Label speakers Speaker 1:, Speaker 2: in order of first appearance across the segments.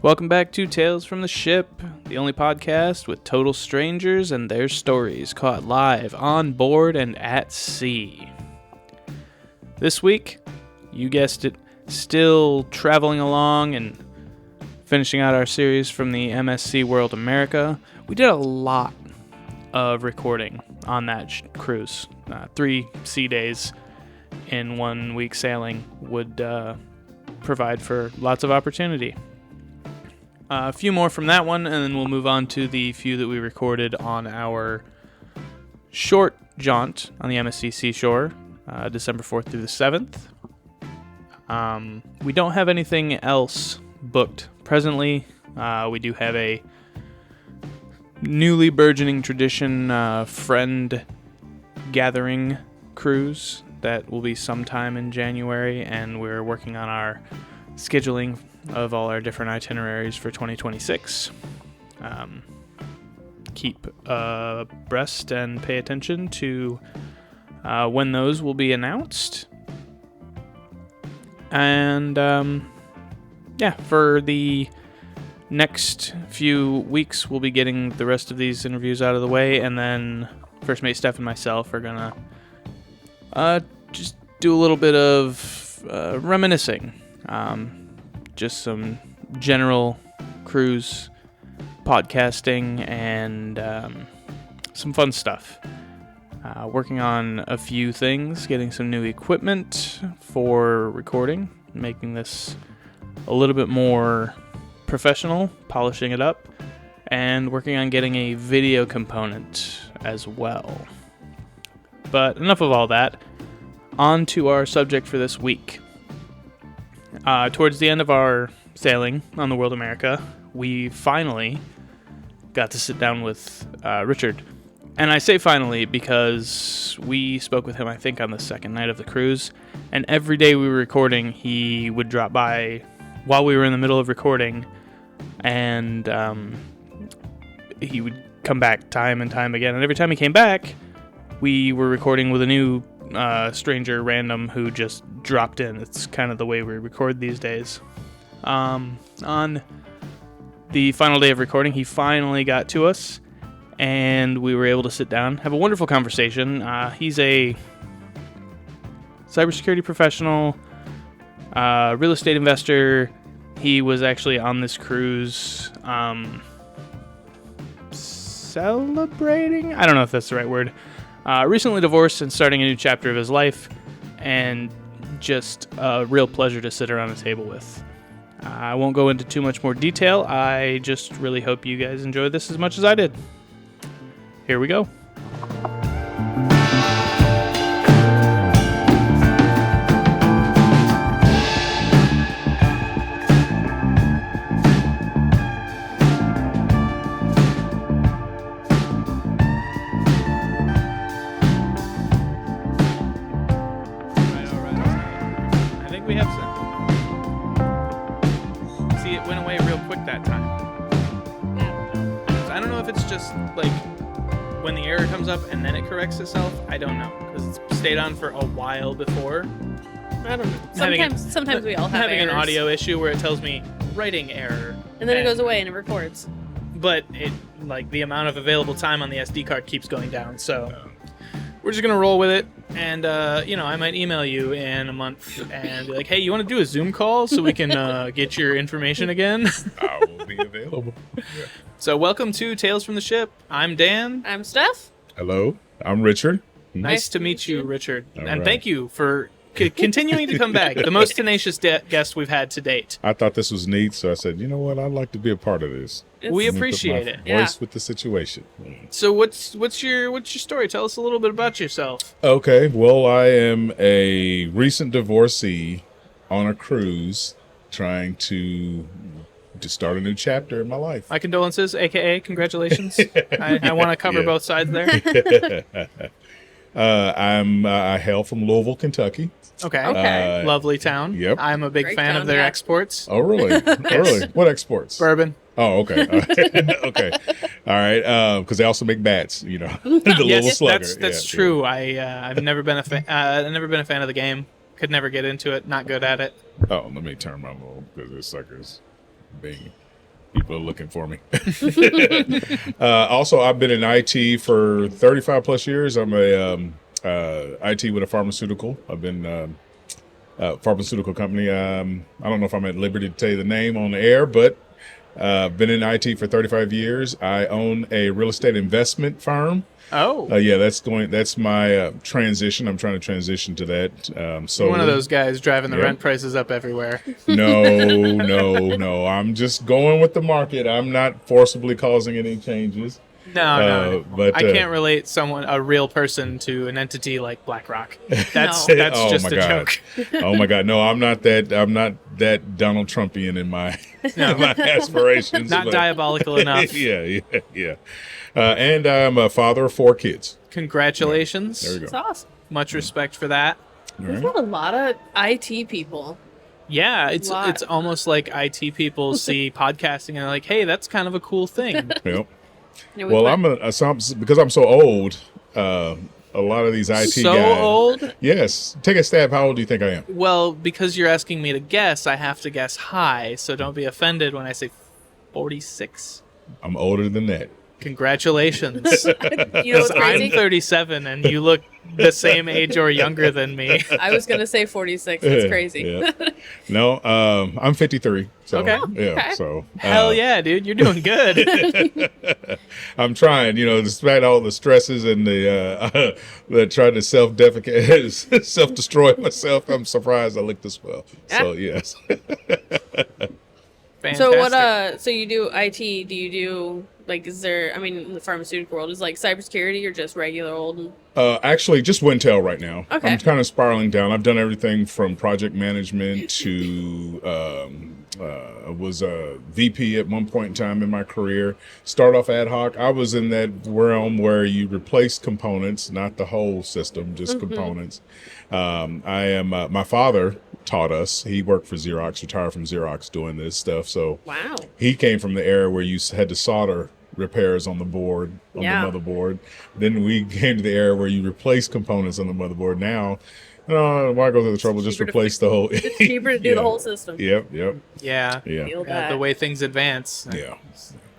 Speaker 1: Welcome back to Tales from the Ship, the only podcast with total strangers and their stories caught live on board and at sea. This week, you guessed it, still traveling along and finishing out our series from the MSC World America. We did a lot of recording on that cruise. 3 sea days in 1 week sailing would provide for lots of opportunity. A few more from that one, and then we'll move on to the few that we recorded on our short jaunt on the MSC Seashore, December 4th through the 7th. We don't have anything else booked presently. We do have a newly burgeoning tradition, friend gathering cruise that will be sometime in January, and we're working on our scheduling of all our different itineraries for 2026. Keep abreast and pay attention to when those will be announced. And for the next few weeks, we'll be getting the rest of these interviews out of the way, and then First Mate Steph and myself are gonna just do a little bit of reminiscing. Just some general cruise podcasting and some fun stuff. Working on a few things, getting some new equipment for recording, making this a little bit more professional, polishing it up, and working on getting a video component as well. But enough of all that. On to our subject for this week. Towards the end of our sailing on the World America, we finally got to sit down with Richard. And I say finally because we spoke with him, I think, on the second night of the cruise. And every day we were recording, he would drop by while we were in the middle of recording. And he would come back time and time again. And every time he came back, we were recording with a new stranger random who just dropped in. It's kind of the way we record these days. On the final day of recording, he finally got to us, and we were able to sit down, have a wonderful conversation. He's a cybersecurity professional, real estate investor. He was actually on this cruise celebrating? I don't know if that's the right word. Recently divorced and starting a new chapter of his life, and just a real pleasure to sit around a table with. I won't go into too much more detail. I just really hope you guys enjoyed this as much as I did. Here we go. And then it corrects itself. I don't know, because it's stayed on for a while before.
Speaker 2: I don't know. Sometimes we all have
Speaker 1: having
Speaker 2: errors.
Speaker 1: An audio issue where it tells me writing error,
Speaker 2: and then it goes away and it records.
Speaker 1: But it, the amount of available time on the SD card keeps going down. So we're just gonna roll with it. And I might email you in a month and be like, "Hey, you want to do a Zoom call so we can get your information again?"
Speaker 3: I will be available. Yeah.
Speaker 1: So welcome to Tales from the Ship. I'm Dan.
Speaker 2: I'm Steph.
Speaker 3: Hello, I'm Richard.
Speaker 1: Nice to meet you, Richard.
Speaker 3: All
Speaker 1: and
Speaker 3: right.
Speaker 1: Thank you for continuing to come back. The most tenacious guest we've had to date.
Speaker 3: I thought this was neat, so I said, you know what? I'd like to be a part of this.
Speaker 1: We appreciate it.
Speaker 3: Voice with the situation.
Speaker 1: So what's your story? Tell us a little bit about yourself.
Speaker 3: Okay, well, I am a recent divorcee on a cruise trying to start a new chapter in my life.
Speaker 1: My condolences, aka congratulations. I want to cover both sides there.
Speaker 3: I hail from Louisville, Kentucky.
Speaker 1: Okay. Lovely town.
Speaker 3: Yep.
Speaker 1: I'm a big
Speaker 2: Great
Speaker 1: fan
Speaker 2: town,
Speaker 1: of their
Speaker 2: yeah.
Speaker 1: exports.
Speaker 3: Oh, really? Really? What exports?
Speaker 1: Bourbon.
Speaker 3: Oh, okay. Okay. All right. Because they also make bats, the Louisville Slugger.
Speaker 1: That's true. I've never been a fan of the game. Could never get into it. Not good at it.
Speaker 3: Oh, let me turn my little, because this sucker's being People are looking for me. Also, I've been in IT for 35 plus years. I'm a IT with a pharmaceutical. I've been pharmaceutical company. I don't know if I'm at liberty to tell you the name on the air, but been in IT for 35 years. I own a real estate investment firm.
Speaker 1: Oh.
Speaker 3: Yeah, that's my transition. I'm trying to transition to that. So
Speaker 1: You're one of those guys driving the
Speaker 3: Yep.
Speaker 1: rent prices up everywhere.
Speaker 3: No. I'm just going with the market. I'm not forcibly causing any changes.
Speaker 1: No.
Speaker 3: But
Speaker 1: I can't relate a real person to an entity like BlackRock. That's
Speaker 2: No.
Speaker 1: just
Speaker 3: my
Speaker 1: a
Speaker 3: God.
Speaker 1: joke.
Speaker 3: Oh my God, no, I'm not that Donald Trumpian in my my aspirations.
Speaker 1: Not
Speaker 3: but-
Speaker 1: diabolical enough.
Speaker 3: Yeah. And I'm a father of 4 kids.
Speaker 1: Congratulations.
Speaker 3: There we go.
Speaker 2: It's awesome.
Speaker 1: Much respect for that.
Speaker 3: All
Speaker 2: We've
Speaker 3: right.
Speaker 2: got a lot of IT people.
Speaker 1: Yeah, it's
Speaker 2: Lot.
Speaker 1: almost like IT people see podcasting and they're like, hey, that's kind of a cool thing.
Speaker 3: Yep.
Speaker 2: You know, we
Speaker 3: Well,
Speaker 2: put-
Speaker 3: because I'm so old. A lot of these IT
Speaker 1: So
Speaker 3: guys.
Speaker 1: old?
Speaker 3: Yes. Take a stab. How old do you think I am?
Speaker 1: Well, because you're asking me to guess, I have to guess high, so don't be offended when I say 46.
Speaker 3: I'm older than that.
Speaker 1: Congratulations.
Speaker 2: you know
Speaker 1: Because
Speaker 2: what's
Speaker 1: I'm
Speaker 2: crazy?
Speaker 1: 37 and you look the same age or younger than me.
Speaker 2: I was gonna say 46. That's crazy.
Speaker 3: Yeah. No, I'm 53. So,
Speaker 1: Okay.
Speaker 3: Yeah.
Speaker 2: Okay.
Speaker 3: So.
Speaker 1: Hell yeah, dude, you're doing good.
Speaker 3: I'm trying, despite all the stresses and the trying to self-defecate, self-destroy myself. I'm surprised I look this well. So yes.
Speaker 1: Fantastic.
Speaker 2: So what? So you do IT? Do you do is there? I mean, in the pharmaceutical world, is cybersecurity or just regular old?
Speaker 3: Actually, just Wintel right now.
Speaker 2: Okay.
Speaker 3: I'm kind of spiraling down. I've done everything from project management to was a VP at one point in time in my career. Start off ad hoc. I was in that realm where you replace components, not the whole system, just components. My father taught us. He worked for Xerox, retired from Xerox doing this stuff. So
Speaker 2: Wow.
Speaker 3: he came from the era where you had to solder repairs on the board, on
Speaker 2: Yeah.
Speaker 3: the motherboard. Then we came to the era where you replace components on the motherboard. Now, why go through the trouble? Just
Speaker 2: cheaper to
Speaker 3: replace the whole.
Speaker 2: It's cheaper to do the whole system.
Speaker 3: Yep.
Speaker 1: yeah.
Speaker 2: Feel
Speaker 1: The
Speaker 2: that.
Speaker 1: way things advance.
Speaker 3: Yeah.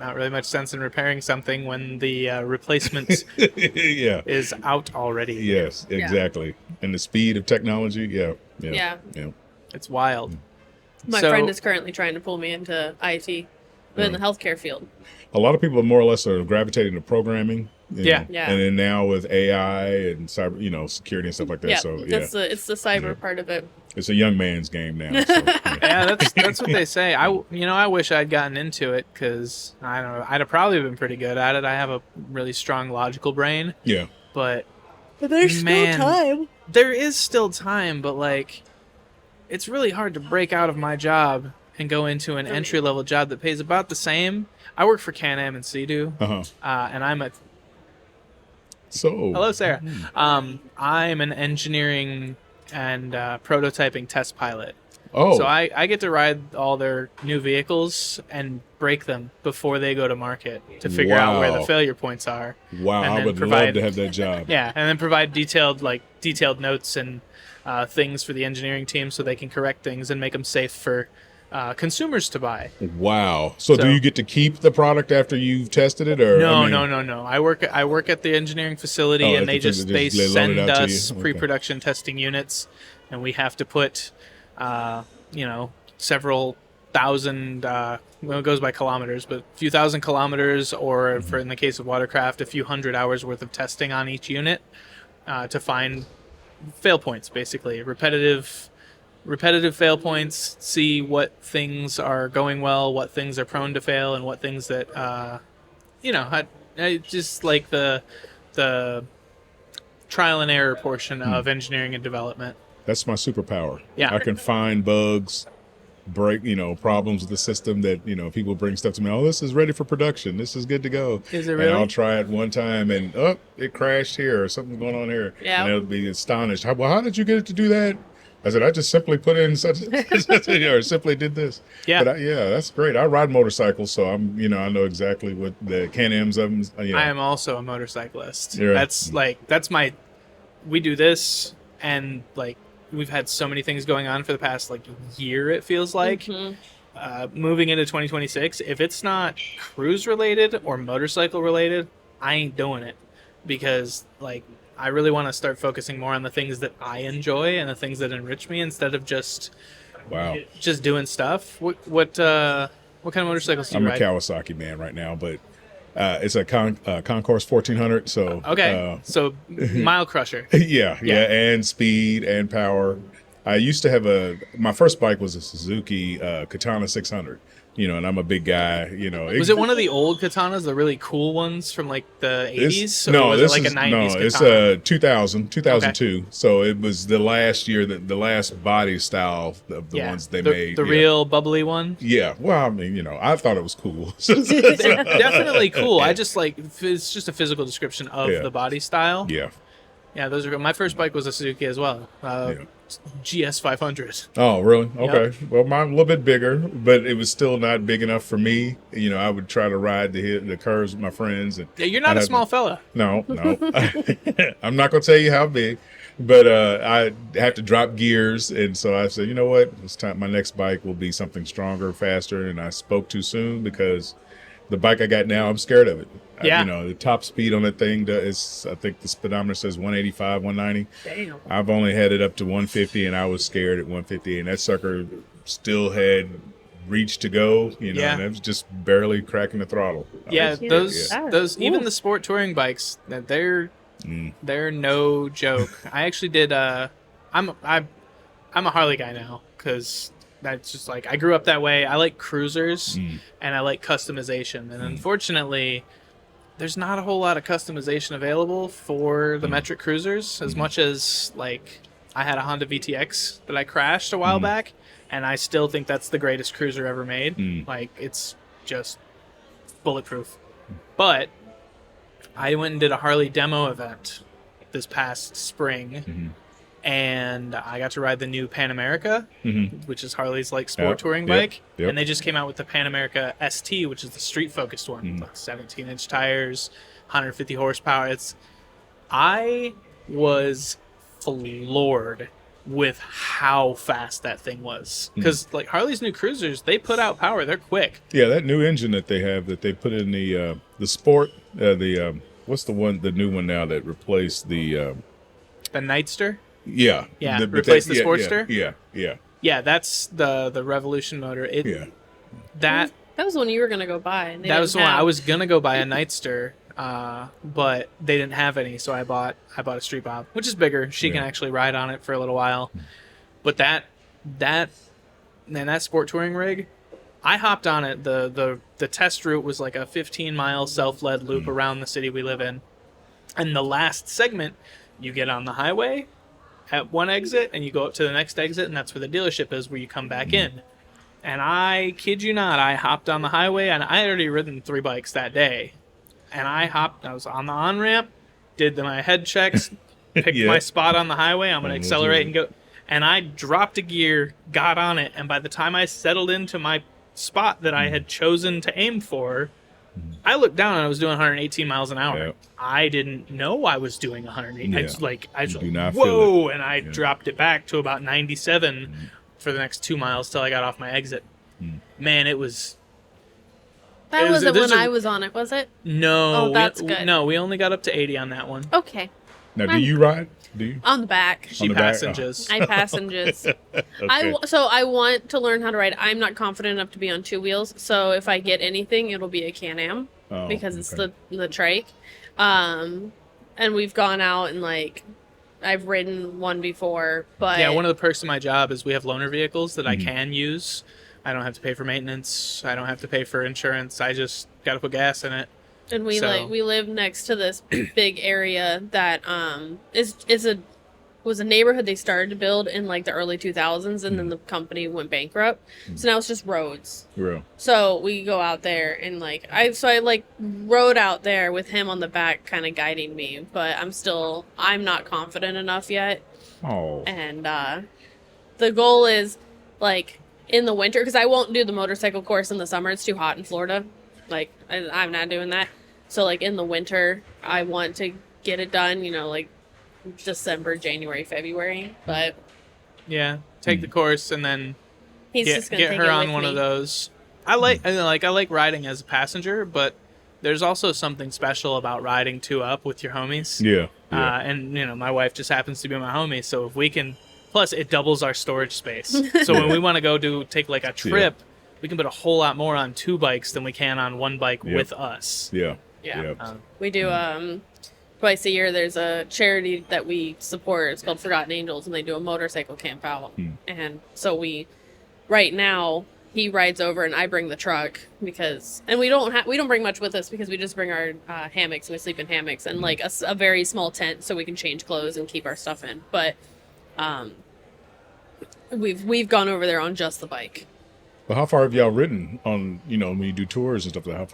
Speaker 1: Not really much sense in repairing something when the replacement
Speaker 3: Yeah.
Speaker 1: is out already.
Speaker 3: Yes, exactly. And the speed of technology. Yeah.
Speaker 2: Yeah.
Speaker 1: It's wild.
Speaker 2: My
Speaker 1: So-
Speaker 2: friend is currently trying to pull me into IT, but in the healthcare field.
Speaker 3: A lot of people more or less are gravitating to programming.
Speaker 1: Yeah.
Speaker 2: Yeah.
Speaker 3: And then now with AI and cyber, security and stuff like that.
Speaker 2: Yeah,
Speaker 3: So yeah,
Speaker 2: it's the cyber part of it.
Speaker 3: it's a young man's game now. So, yeah.
Speaker 1: Yeah, that's what they say. I wish I'd gotten into it because I don't know. I'd have probably been pretty good at it. I have a really strong logical brain,
Speaker 3: Yeah.
Speaker 1: but
Speaker 2: There's
Speaker 1: Man.
Speaker 2: still time.
Speaker 1: there is still time. But it's really hard to break out of my job and go into an entry level job that pays about the same. I work for Can-Am and Sea-Doo,
Speaker 3: Uh-huh.
Speaker 1: and I'm a
Speaker 3: So.
Speaker 1: hello Sarah. I'm an engineering and prototyping test pilot.
Speaker 3: Oh.
Speaker 1: So I get to ride all their new vehicles and break them before they go to market to figure out where the
Speaker 3: Wow.
Speaker 1: failure points are.
Speaker 3: Wow,
Speaker 1: and
Speaker 3: I
Speaker 1: then
Speaker 3: would love
Speaker 1: provide-
Speaker 3: to have that job.
Speaker 1: Yeah, and then provide detailed notes and things for the engineering team so they can correct things and make them safe for consumers to buy.
Speaker 3: Wow. So do
Speaker 1: So-
Speaker 3: you get to keep the product after you've tested it, or
Speaker 1: No,
Speaker 3: I mean,
Speaker 1: no. I work at the engineering facility,
Speaker 3: Oh,
Speaker 1: and
Speaker 3: at
Speaker 1: they
Speaker 3: the
Speaker 1: just
Speaker 3: facility,
Speaker 1: they
Speaker 3: just loan it
Speaker 1: send
Speaker 3: out to
Speaker 1: us
Speaker 3: you? Okay.
Speaker 1: pre-production testing units, and we have to put, several thousand. Well, it goes by kilometers, but a few thousand kilometers, or for in the case of watercraft, a few hundred hours worth of testing on each unit to find fail points, basically repetitive fail points. See what things are going well, what things are prone to fail, and what things that just like the trial and error portion of engineering and development.
Speaker 3: That's my superpower.
Speaker 1: Yeah.
Speaker 3: I can find bugs, break, problems with the system that, people bring stuff to me. Oh, this is ready for production. This is good to go.
Speaker 1: Is it
Speaker 3: And
Speaker 1: really?
Speaker 3: I'll try it one time and, it crashed here or something's going on here.
Speaker 2: Yeah.
Speaker 3: And they'll be astonished. How did you get it to do that? I said, I just simply put in such, or simply did this.
Speaker 1: Yeah.
Speaker 3: But that's great. I ride motorcycles, so I know exactly what the Can-Ams of them.
Speaker 1: I am also a motorcyclist.
Speaker 3: You're right.
Speaker 1: That's my. We do this, and we've had so many things going on for the past year. It feels like, moving into 2026, if it's not cruise related or motorcycle related, I ain't doing it, because like I really want to start focusing more on the things that I enjoy and the things that enrich me instead of just doing stuff. What kind of motorcycles do you
Speaker 3: I'm
Speaker 1: ride?
Speaker 3: a Kawasaki man right now, but it's a Concourse 1400. So
Speaker 1: Okay, so mile crusher.
Speaker 3: yeah, and speed and power. I used to have my first bike was a Suzuki Katana 600. And I'm a big guy.
Speaker 1: Was it one of the old katanas, the really cool ones from like the 80s?
Speaker 3: No,
Speaker 1: was
Speaker 3: this
Speaker 1: it like
Speaker 3: is
Speaker 1: a 90s
Speaker 3: no.
Speaker 1: katana?
Speaker 3: It's 2002. Okay. So it was the last year, the last body style of the ones they made.
Speaker 1: The real bubbly one.
Speaker 3: Yeah. Well, I mean, I thought it was cool.
Speaker 1: They're definitely cool. I just it's just a physical description of the body style.
Speaker 3: Yeah.
Speaker 1: Yeah, those are. My first bike was a Suzuki as well. GS 500.
Speaker 3: Oh, really? Okay. Yep. Well, mine a little bit bigger, but it was still not big enough for me. I would try to ride the curves with my friends. And
Speaker 1: you're not a small fella.
Speaker 3: No. I'm not going to tell you how big, but I have to drop gears. And so I said, you know what? It's time. My next bike will be something stronger, faster. And I spoke too soon, because the bike I got now, I'm scared of it.
Speaker 1: Yeah.
Speaker 3: The top speed on that thing is, I think the speedometer says 185, 190.
Speaker 1: Damn.
Speaker 3: I've only had it up to 150, and I was scared at 150, and that sucker still had reach to go, and it was just barely cracking the throttle.
Speaker 1: Those even the sport touring bikes, they're no joke. I actually did. I'm a Harley guy now, because that's just like, I grew up that way. I like cruisers and I like customization, and unfortunately, there's not a whole lot of customization available for the metric cruisers, as much as like I had a Honda VTX that I crashed a while back, and I still think that's the greatest cruiser ever made. Like, it's just bulletproof. But I went and did a Harley demo event this past spring, and I got to ride the new Pan America, which is Harley's like sport touring bike. Yep. And they just came out with the Pan America ST, which is the street focused one, like 17-inch tires, 150 horsepower. I was floored with how fast that thing was, because like Harley's new cruisers, they put out power. They're quick.
Speaker 3: Yeah, that new engine that they have, that they put in the sport, what's the new one now that replaced the
Speaker 1: Nightster.
Speaker 3: Yeah.
Speaker 1: Replace the Sportster?
Speaker 3: Yeah.
Speaker 1: Yeah, that's the Revolution motor. That
Speaker 2: was the one you were going to go buy.
Speaker 1: That was the one I was going to go buy, a Nightster, but they didn't have any, so I bought a Street Bob, which is bigger. She can actually ride on it for a little while. But that sport touring rig, I hopped on it. The test route was like a 15-mile self-led loop around the city we live in. And the last segment, you get on the highway at one exit and you go up to the next exit, and that's where the dealership is, where you come back in. And I kid you not, I hopped on the highway, and I had already ridden 3 bikes that day. And I was on the on-ramp, did my head checks, picked my spot on the highway. I'm going to accelerate and go. And I dropped a gear, got on it, and by the time I settled into my spot that I had chosen to aim for, I looked down and I was doing 118 miles an hour. Yep. I didn't know I was doing 118. Yeah. I just whoa, and I dropped it back to about 97 for the next 2 miles till I got off my exit. Man, it was...
Speaker 2: That wasn't when I was on it, was it?
Speaker 1: No.
Speaker 2: Oh, that's good.
Speaker 1: No, we only got up to 80 on that one.
Speaker 2: Okay.
Speaker 3: Now, do you ride? Do you?
Speaker 2: On the back.
Speaker 1: She passengers.
Speaker 2: I passengers. Okay. So I want to learn how to ride. I'm not confident enough to be on 2 wheels. So if I get anything, it'll be a Can-Am because it's the trike. And we've gone out and I've ridden one before, but
Speaker 1: yeah, one of the perks of my job is we have loaner vehicles that I can use. I don't have to pay for maintenance. I don't have to pay for insurance. I just got to put gas in it.
Speaker 2: And we live next to this big area that was a neighborhood they started to build in the early 2000s, and then the company went bankrupt. So now it's just roads.
Speaker 3: Real.
Speaker 2: So we go out there and I rode out there with him on the back, kind of guiding me. But I'm not confident enough yet.
Speaker 3: Oh.
Speaker 2: And the goal is in the winter, because I won't do the motorcycle course in the summer. It's too hot in Florida. I'm not doing that. So, in the winter, I want to get it done, December, January, February. But
Speaker 1: yeah, take the course and then
Speaker 2: He's just gonna
Speaker 1: get
Speaker 2: take
Speaker 1: her
Speaker 2: it
Speaker 1: on
Speaker 2: with
Speaker 1: one
Speaker 2: me.
Speaker 1: of those. I like riding as a passenger, but there's also something special about riding 2 up with your homies.
Speaker 3: Yeah.
Speaker 1: And my wife just happens to be my homie, so if we can, plus it doubles our storage space. So when we want to take like a trip, we can put a whole lot more on 2 bikes than we can on 1 bike with us.
Speaker 3: Yeah.
Speaker 2: We do twice a year. There's a charity that we support. It's called Forgotten Angels, and they do a motorcycle camp out. And so right now he rides over and I bring the truck and we don't bring much with us because we just bring our hammocks and we sleep in hammocks and like a very small tent so we can change clothes and keep our stuff in. But we've gone over there on just the bike.
Speaker 3: Well, how far have y'all ridden on, when you do tours and stuff like that? How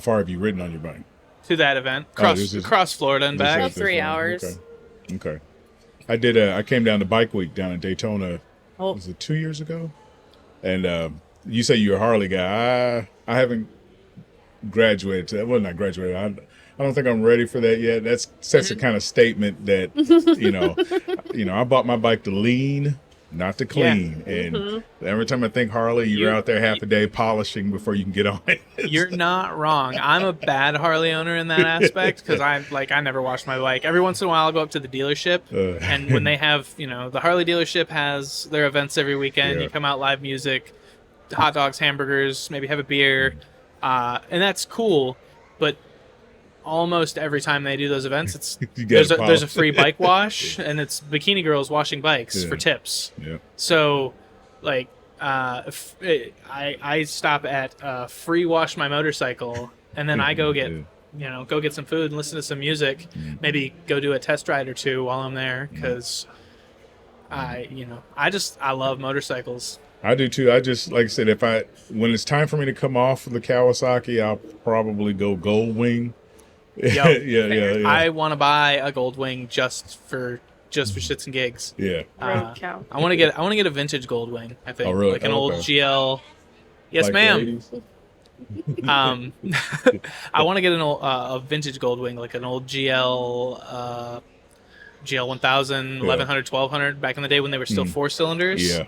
Speaker 3: far have you ridden on your bike?
Speaker 1: To that event, across Florida and back.
Speaker 2: About 3 hours.
Speaker 3: Okay. I came down to Bike Week down in Daytona. Was it 2 years ago? And you say you're a Harley guy. I haven't graduated to that. Well, not graduated. I don't think I'm ready for that yet. That's a kind of statement that, I bought my bike to lean, not to clean. Yeah. And every time I think Harley, you're out there half a day polishing before you can get on it.
Speaker 1: You're not wrong. I'm a bad Harley owner in that aspect because I never wash my bike. Every once in a while I'll go up to the dealership and when they have, the Harley dealership has their events every weekend. You come out, live music, hot dogs, hamburgers, maybe have a beer. And that's cool. But almost every time they do those events, there's a free bike wash, and it's bikini girls washing bikes for tips.
Speaker 3: Yeah.
Speaker 1: So, like, I stop at free wash my motorcycle, and then I go get some food and listen to some music. Maybe go do a test ride or 2 while I'm there because I love motorcycles.
Speaker 3: I do too. I just, like I said, when it's time for me to come off of the Kawasaki, I'll probably go Gold Wing. Yeah.
Speaker 1: I want to buy a Gold Wing just for shits and gigs.
Speaker 2: Yeah. Cow.
Speaker 1: I want to get a vintage Gold Wing. I think
Speaker 3: really?
Speaker 1: Like an old GL. Yes, like ma'am. I want to get a vintage Gold Wing, like an old GL 1000, 1100, 1200 back in the day when they were still 4 cylinders.
Speaker 3: Yeah.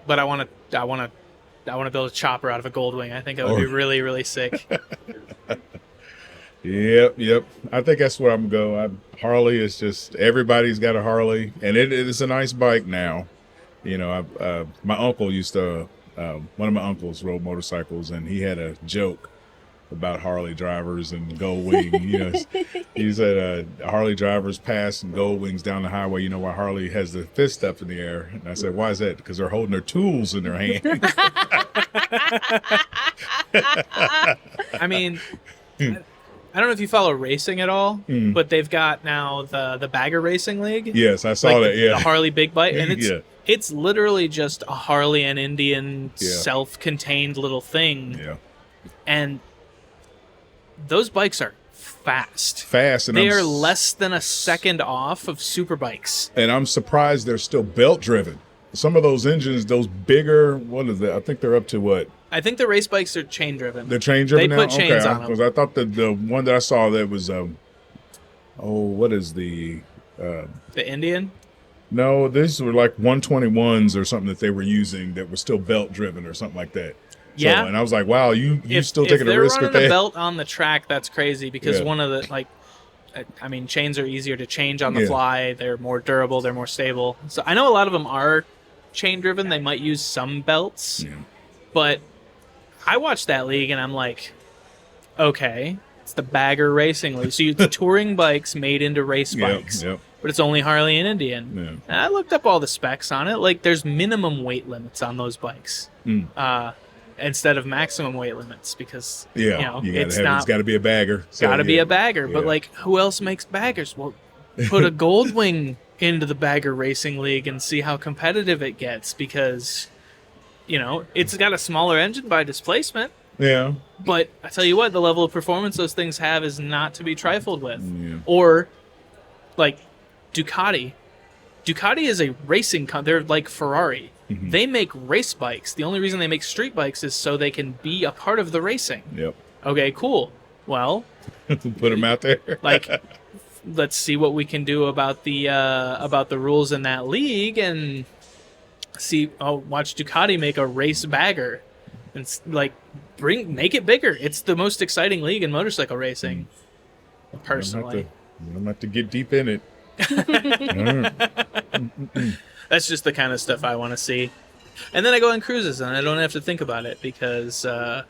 Speaker 1: But I want to build a chopper out of a Gold Wing. I think that would be really, really sick.
Speaker 3: Yep. I think that's where I'm going. Harley is just, everybody's got a Harley, and it is a nice bike now. My uncle one of my uncles rode motorcycles, and he had a joke about Harley drivers and Gold Wing. He said Harley drivers pass and Gold Wings down the highway. You know why Harley has the fist up in the air? And I said, why is that? Because they're holding their tools in their hands.
Speaker 1: I mean, I don't know if you follow racing at all, but they've got now the Bagger Racing League.
Speaker 3: Yes, I saw that. Yeah,
Speaker 1: the Harley big bike, and it's literally just a Harley and Indian self-contained little thing.
Speaker 3: Yeah,
Speaker 1: and those bikes are fast, and they are less than a second off of super bikes.
Speaker 3: And I'm surprised they're still belt driven. Some of those engines, those bigger, what is that? I think they're up to what?
Speaker 1: I think the race bikes are chain driven.
Speaker 3: They're chain driven now?
Speaker 1: They put chains on them.
Speaker 3: Because I thought that the one that I saw that was, what is the...
Speaker 1: the Indian?
Speaker 3: No, these were like 121s or something that they were using that were still belt driven or something like that.
Speaker 1: Yeah.
Speaker 3: So, and I was like, wow, you still taking a risk with that?
Speaker 1: If they're running a belt on the track, that's crazy because one of the, chains are easier to change on the fly. They're more durable. They're more stable. So I know a lot of them are chain driven. They might use some belts. Yeah. But I watched that league and I'm like, okay, it's the Bagger Racing League. So it's touring bikes made into race bikes.
Speaker 3: Yep.
Speaker 1: But it's only Harley and Indian.
Speaker 3: Yeah.
Speaker 1: And I looked up all the specs on it. Like, there's minimum weight limits on those bikes. Instead of maximum weight limits because it's got to
Speaker 3: be a bagger.
Speaker 1: Be a bagger, but like who else makes baggers? Well, put a Gold Wing into the Bagger Racing League and see how competitive it gets because it's got a smaller engine by displacement.
Speaker 3: Yeah.
Speaker 1: But I tell you what, the level of performance those things have is not to be trifled with.
Speaker 3: Yeah.
Speaker 1: Or like Ducati is a racing they're like Ferrari. Mm-hmm. They make race bikes. The only reason they make street bikes is so they can be a part of the racing.
Speaker 3: Yep.
Speaker 1: Okay, cool. Well,
Speaker 3: put them out there.
Speaker 1: Let's see what we can do about the rules in that league and watch Ducati make a race bagger, and make it bigger. It's the most exciting league in motorcycle racing. Personally,
Speaker 3: I'm gonna have to get deep in it.
Speaker 1: That's just the kind of stuff I want to see. And then I go on cruises, and I don't have to think about it because there's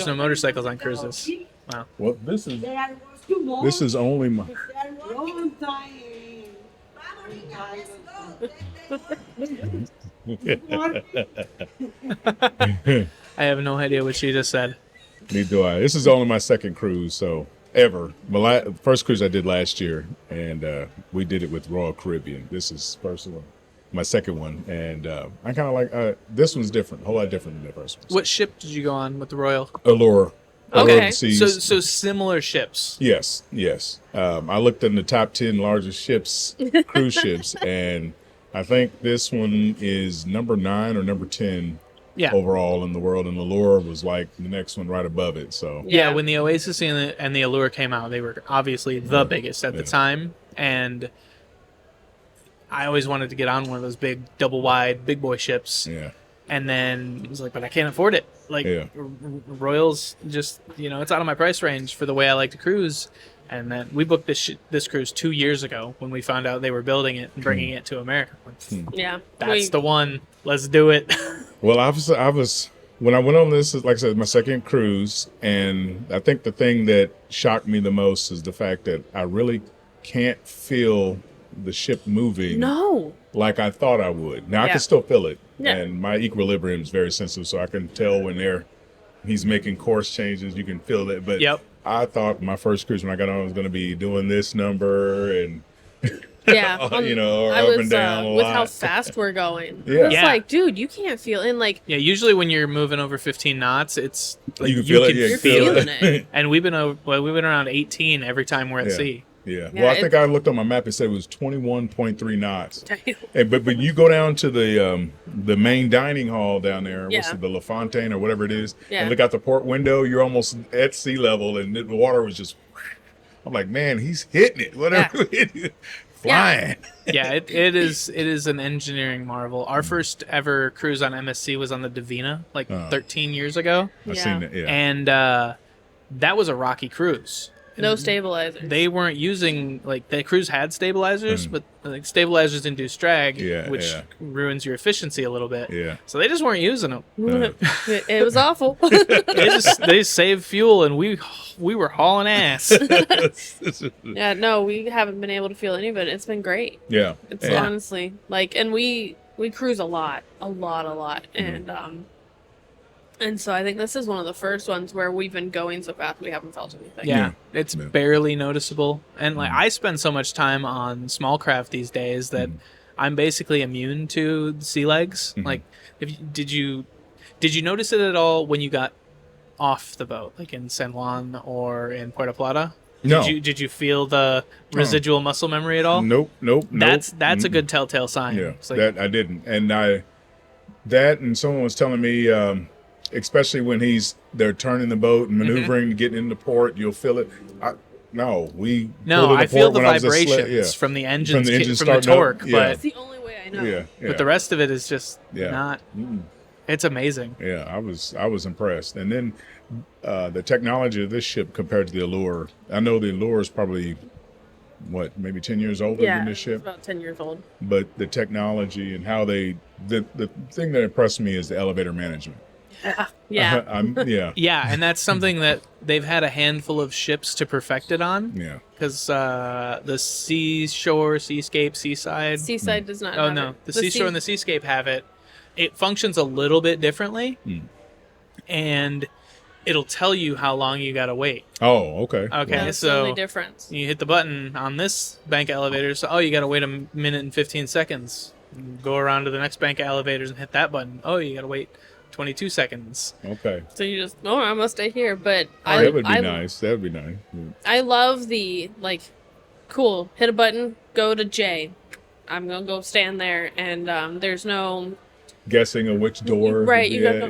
Speaker 1: no motorcycles on cruises. Wow.
Speaker 3: Well, this is only my.
Speaker 1: I have no idea what she just said.
Speaker 3: Neither do I. This is only my second cruise, so ever. First cruise I did last year, and we did it with Royal Caribbean. This is my second one, and I kind of like this one's different, a whole lot different than the first one.
Speaker 1: What ship did you go on with the Royal?
Speaker 3: Allure.
Speaker 2: Okay.
Speaker 1: So similar ships.
Speaker 3: Yes. I looked in the top 10 largest ships, cruise ships, and I think this one is number 9 or number 10 overall in the world, and Allure was like the next one right above it. So
Speaker 1: yeah, when the Oasis and the Allure came out, they were obviously the biggest at the time, and I always wanted to get on one of those big double wide big boy ships. Yeah. And then it was like, but I can't afford it. Royals just, it's out of my price range for the way I like to cruise. And then we booked this cruise 2 years ago when we found out they were building it and bringing it to America.
Speaker 2: Yeah.
Speaker 1: That's the one. Let's do it.
Speaker 3: Well, I was when I went on this, like I said, my second cruise. And I think the thing that shocked me the most is the fact that I really can't feel the ship moving like I thought I would. Now I can still feel it, and my equilibrium is very sensitive, so I can tell when he's making course changes. You can feel that. But I thought my first cruise when I got on was going to be doing this number and or up and down a lot.
Speaker 2: With how fast we're going.
Speaker 3: Yeah.
Speaker 2: It's like, dude, you can't feel it.
Speaker 1: Usually when you're moving over 15 knots, it's like
Speaker 3: you can feel it.
Speaker 2: You're feeling it.
Speaker 1: And we've been around 18 every time we're at sea.
Speaker 3: Yeah. Well, I think I looked on my map. It said it was 21.3 knots. But you go down to the main dining hall down there, what's it, the La Fontaine or whatever it is, and look out the port window. You're almost at sea level, and the water was just. I'm like, man, he's hitting it. Whatever, flying.
Speaker 1: Yeah, it is an engineering marvel. Our first ever cruise on MSC was on the Divina, 13 years ago.
Speaker 3: I've seen that. Yeah.
Speaker 1: And that was a rocky cruise.
Speaker 2: No stabilizers.
Speaker 1: They weren't using the cruise had stabilizers, but stabilizers induce drag, which ruins your efficiency a little bit. Yeah. So they just weren't using them.
Speaker 2: It was awful.
Speaker 1: they saved fuel, and we were hauling ass.
Speaker 2: Yeah. No, we haven't been able to feel any of it. It's been great.
Speaker 3: Yeah.
Speaker 2: It's honestly and we cruise a lot, and so I think this is one of the first ones where we've been going so fast we haven't felt anything.
Speaker 1: Yeah, it's barely noticeable. And I spend so much time on small craft these days that I'm basically immune to sea legs. Did you notice it at all when you got off the boat, like in San Juan or in Puerto Plata?
Speaker 3: No.
Speaker 1: Did you feel the residual muscle memory at all?
Speaker 3: Nope.
Speaker 1: That's a good telltale sign.
Speaker 3: Yeah, that I didn't. And and someone was telling me, especially when they're turning the boat and maneuvering to get into port, you'll feel it. I feel the vibrations from the engines, from the torque, but
Speaker 2: that's the only way I know.
Speaker 3: Yeah.
Speaker 1: But the rest of it is just not. It's amazing.
Speaker 3: Yeah, I was impressed. And then the technology of this ship compared to the Allure. I know the Allure is probably maybe 10 years older than this ship.
Speaker 2: It's about 10 years old.
Speaker 3: But the technology and how the thing that impressed me is the elevator management.
Speaker 2: Yeah.
Speaker 1: Yeah, and that's something that they've had a handful of ships to perfect it on.
Speaker 3: Yeah.
Speaker 1: Because the Seashore, Seascape, Seaside.
Speaker 2: Seaside does not.
Speaker 1: Oh no, the Seashore and the Seascape have it. It functions a little bit differently, and it'll tell you how long you gotta wait.
Speaker 3: Oh, okay.
Speaker 1: Okay,
Speaker 2: that's the only difference.
Speaker 1: You hit the button on this bank of elevators. So, you gotta wait a minute and 15 seconds. Go around to the next bank of elevators and hit that button. Oh, you gotta wait 22 seconds.
Speaker 3: Okay.
Speaker 2: So you just, I'm gonna stay here. But
Speaker 3: that would be nice. That would be nice. Yeah.
Speaker 2: I love the cool. Hit a button, go to J. I'm gonna go stand there, and there's no
Speaker 3: guessing of which door.
Speaker 2: Right. You gotta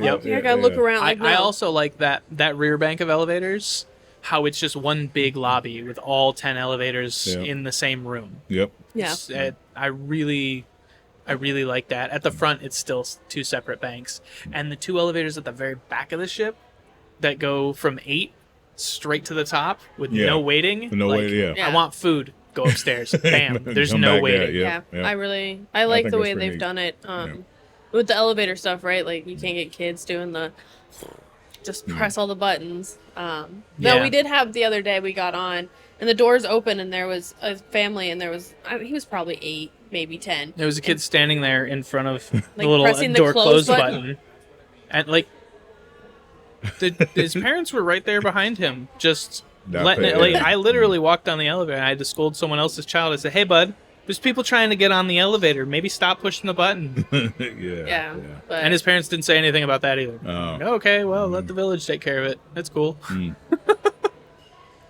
Speaker 2: look around.
Speaker 1: I also like that rear bank of elevators. How it's just one big lobby with all 10 elevators in the same room.
Speaker 3: Yep.
Speaker 2: Yeah.
Speaker 1: I really I really like that. At the front, it's still two separate banks. And the two elevators at the very back of the ship that go from 8 straight to the top with no waiting.
Speaker 3: No waiting,
Speaker 2: Yeah.
Speaker 1: I want food. Go upstairs. Bam. There's
Speaker 3: Come
Speaker 1: no
Speaker 3: back
Speaker 1: waiting.
Speaker 3: down,
Speaker 2: I like
Speaker 3: think
Speaker 2: the
Speaker 3: that's
Speaker 2: way
Speaker 3: pretty
Speaker 2: they've
Speaker 3: neat.
Speaker 2: done it with the elevator stuff, right? Like you can't get kids doing the just press all the buttons. No, we did have the other day we got on and the doors open and there was a family and there was he was probably 8, maybe 10.
Speaker 1: There was a kid standing there in front of the
Speaker 2: Like,
Speaker 1: little
Speaker 2: pressing the
Speaker 1: door
Speaker 2: close
Speaker 1: close button. And like his parents were right there behind him, just letting it. Like, I literally walked down the elevator and I had to scold someone else's child. I said, "Hey, bud, there's people trying to get on the elevator. Maybe stop pushing the button."
Speaker 2: Yeah. But
Speaker 1: And his parents didn't say anything about that either.
Speaker 3: Oh.
Speaker 1: Like, okay, well, let the village take care of it. That's cool.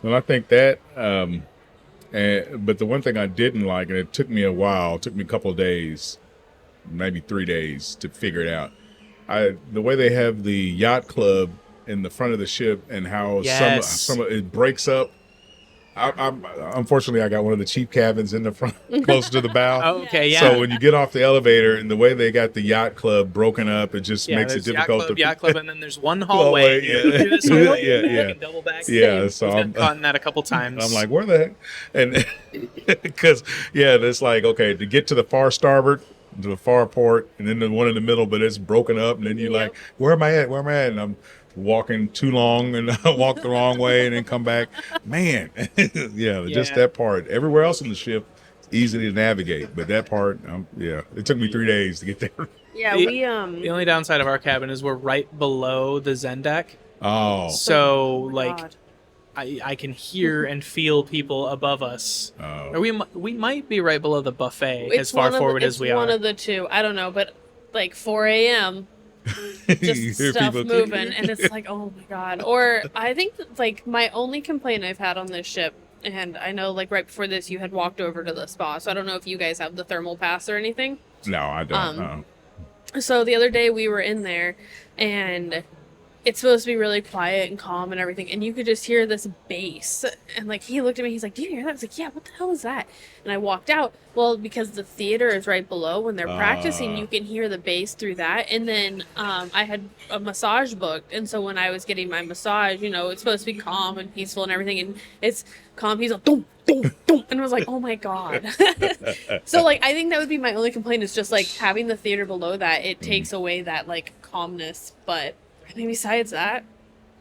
Speaker 3: Well, I think that, but the one thing I didn't like, and it took me a while, it took me a couple of days, maybe 3 days to figure it out. The way they have the yacht club in the front of the ship and how some of it breaks up. Unfortunately, I got one of the cheap cabins in the front, close to the bow.
Speaker 1: Oh, okay, yeah.
Speaker 3: So when you get off the elevator and the way they got the yacht club broken up, it just makes it
Speaker 1: there's
Speaker 3: difficult
Speaker 1: yacht club, and then there's one hallway.
Speaker 3: Yeah.
Speaker 1: This
Speaker 3: Yeah,
Speaker 1: hallway,
Speaker 3: yeah.
Speaker 1: like a double back.
Speaker 3: Yeah, so
Speaker 1: I've gotten that a couple times.
Speaker 3: I'm like, where the heck? And because it's like, okay, to get to the far starboard, to the far port, and then the one in the middle, but it's broken up, and then you're like, where am I at? And I'm walking too long, and I walk the wrong way, and then come back. Man, just that part. Everywhere else in the ship, it's easy to navigate, but that part, it took me 3 days to get there.
Speaker 2: Yeah,
Speaker 1: The only downside of our cabin is we're right below the Zen deck.
Speaker 3: Oh.
Speaker 1: So,
Speaker 2: God.
Speaker 1: I can hear and feel people above us.
Speaker 3: Oh.
Speaker 1: Or we might be right below the buffet
Speaker 2: It's
Speaker 1: as far forward as we
Speaker 2: It's one
Speaker 1: are.
Speaker 2: of the two. I don't know, but like 4 a.m.
Speaker 3: You
Speaker 2: just
Speaker 3: hear
Speaker 2: stuff
Speaker 3: people
Speaker 2: moving, and it's like, oh my god. Or I think that, like my only complaint I've had on this ship, and I know like right before this you had walked over to the spa, so I don't know if you guys have the thermal pass or anything.
Speaker 3: No, I don't.
Speaker 2: So the other day we were in there, and it's supposed to be really quiet and calm and everything, and you could just hear this bass. And like he looked at me, he's like, "Do you hear that?" I was like, "Yeah, what the hell is that?" And I walked out. Well, because the theater is right below, when they're practicing, you can hear the bass through that. And then I had a massage booked, and so when I was getting my massage, it's supposed to be calm and peaceful and everything, and it's calm. He's like, "Dum, dum, dum," and I was like, "Oh my god." So like I think that would be my only complaint, is just like having the theater below that. It takes away that like calmness, but I mean, besides that,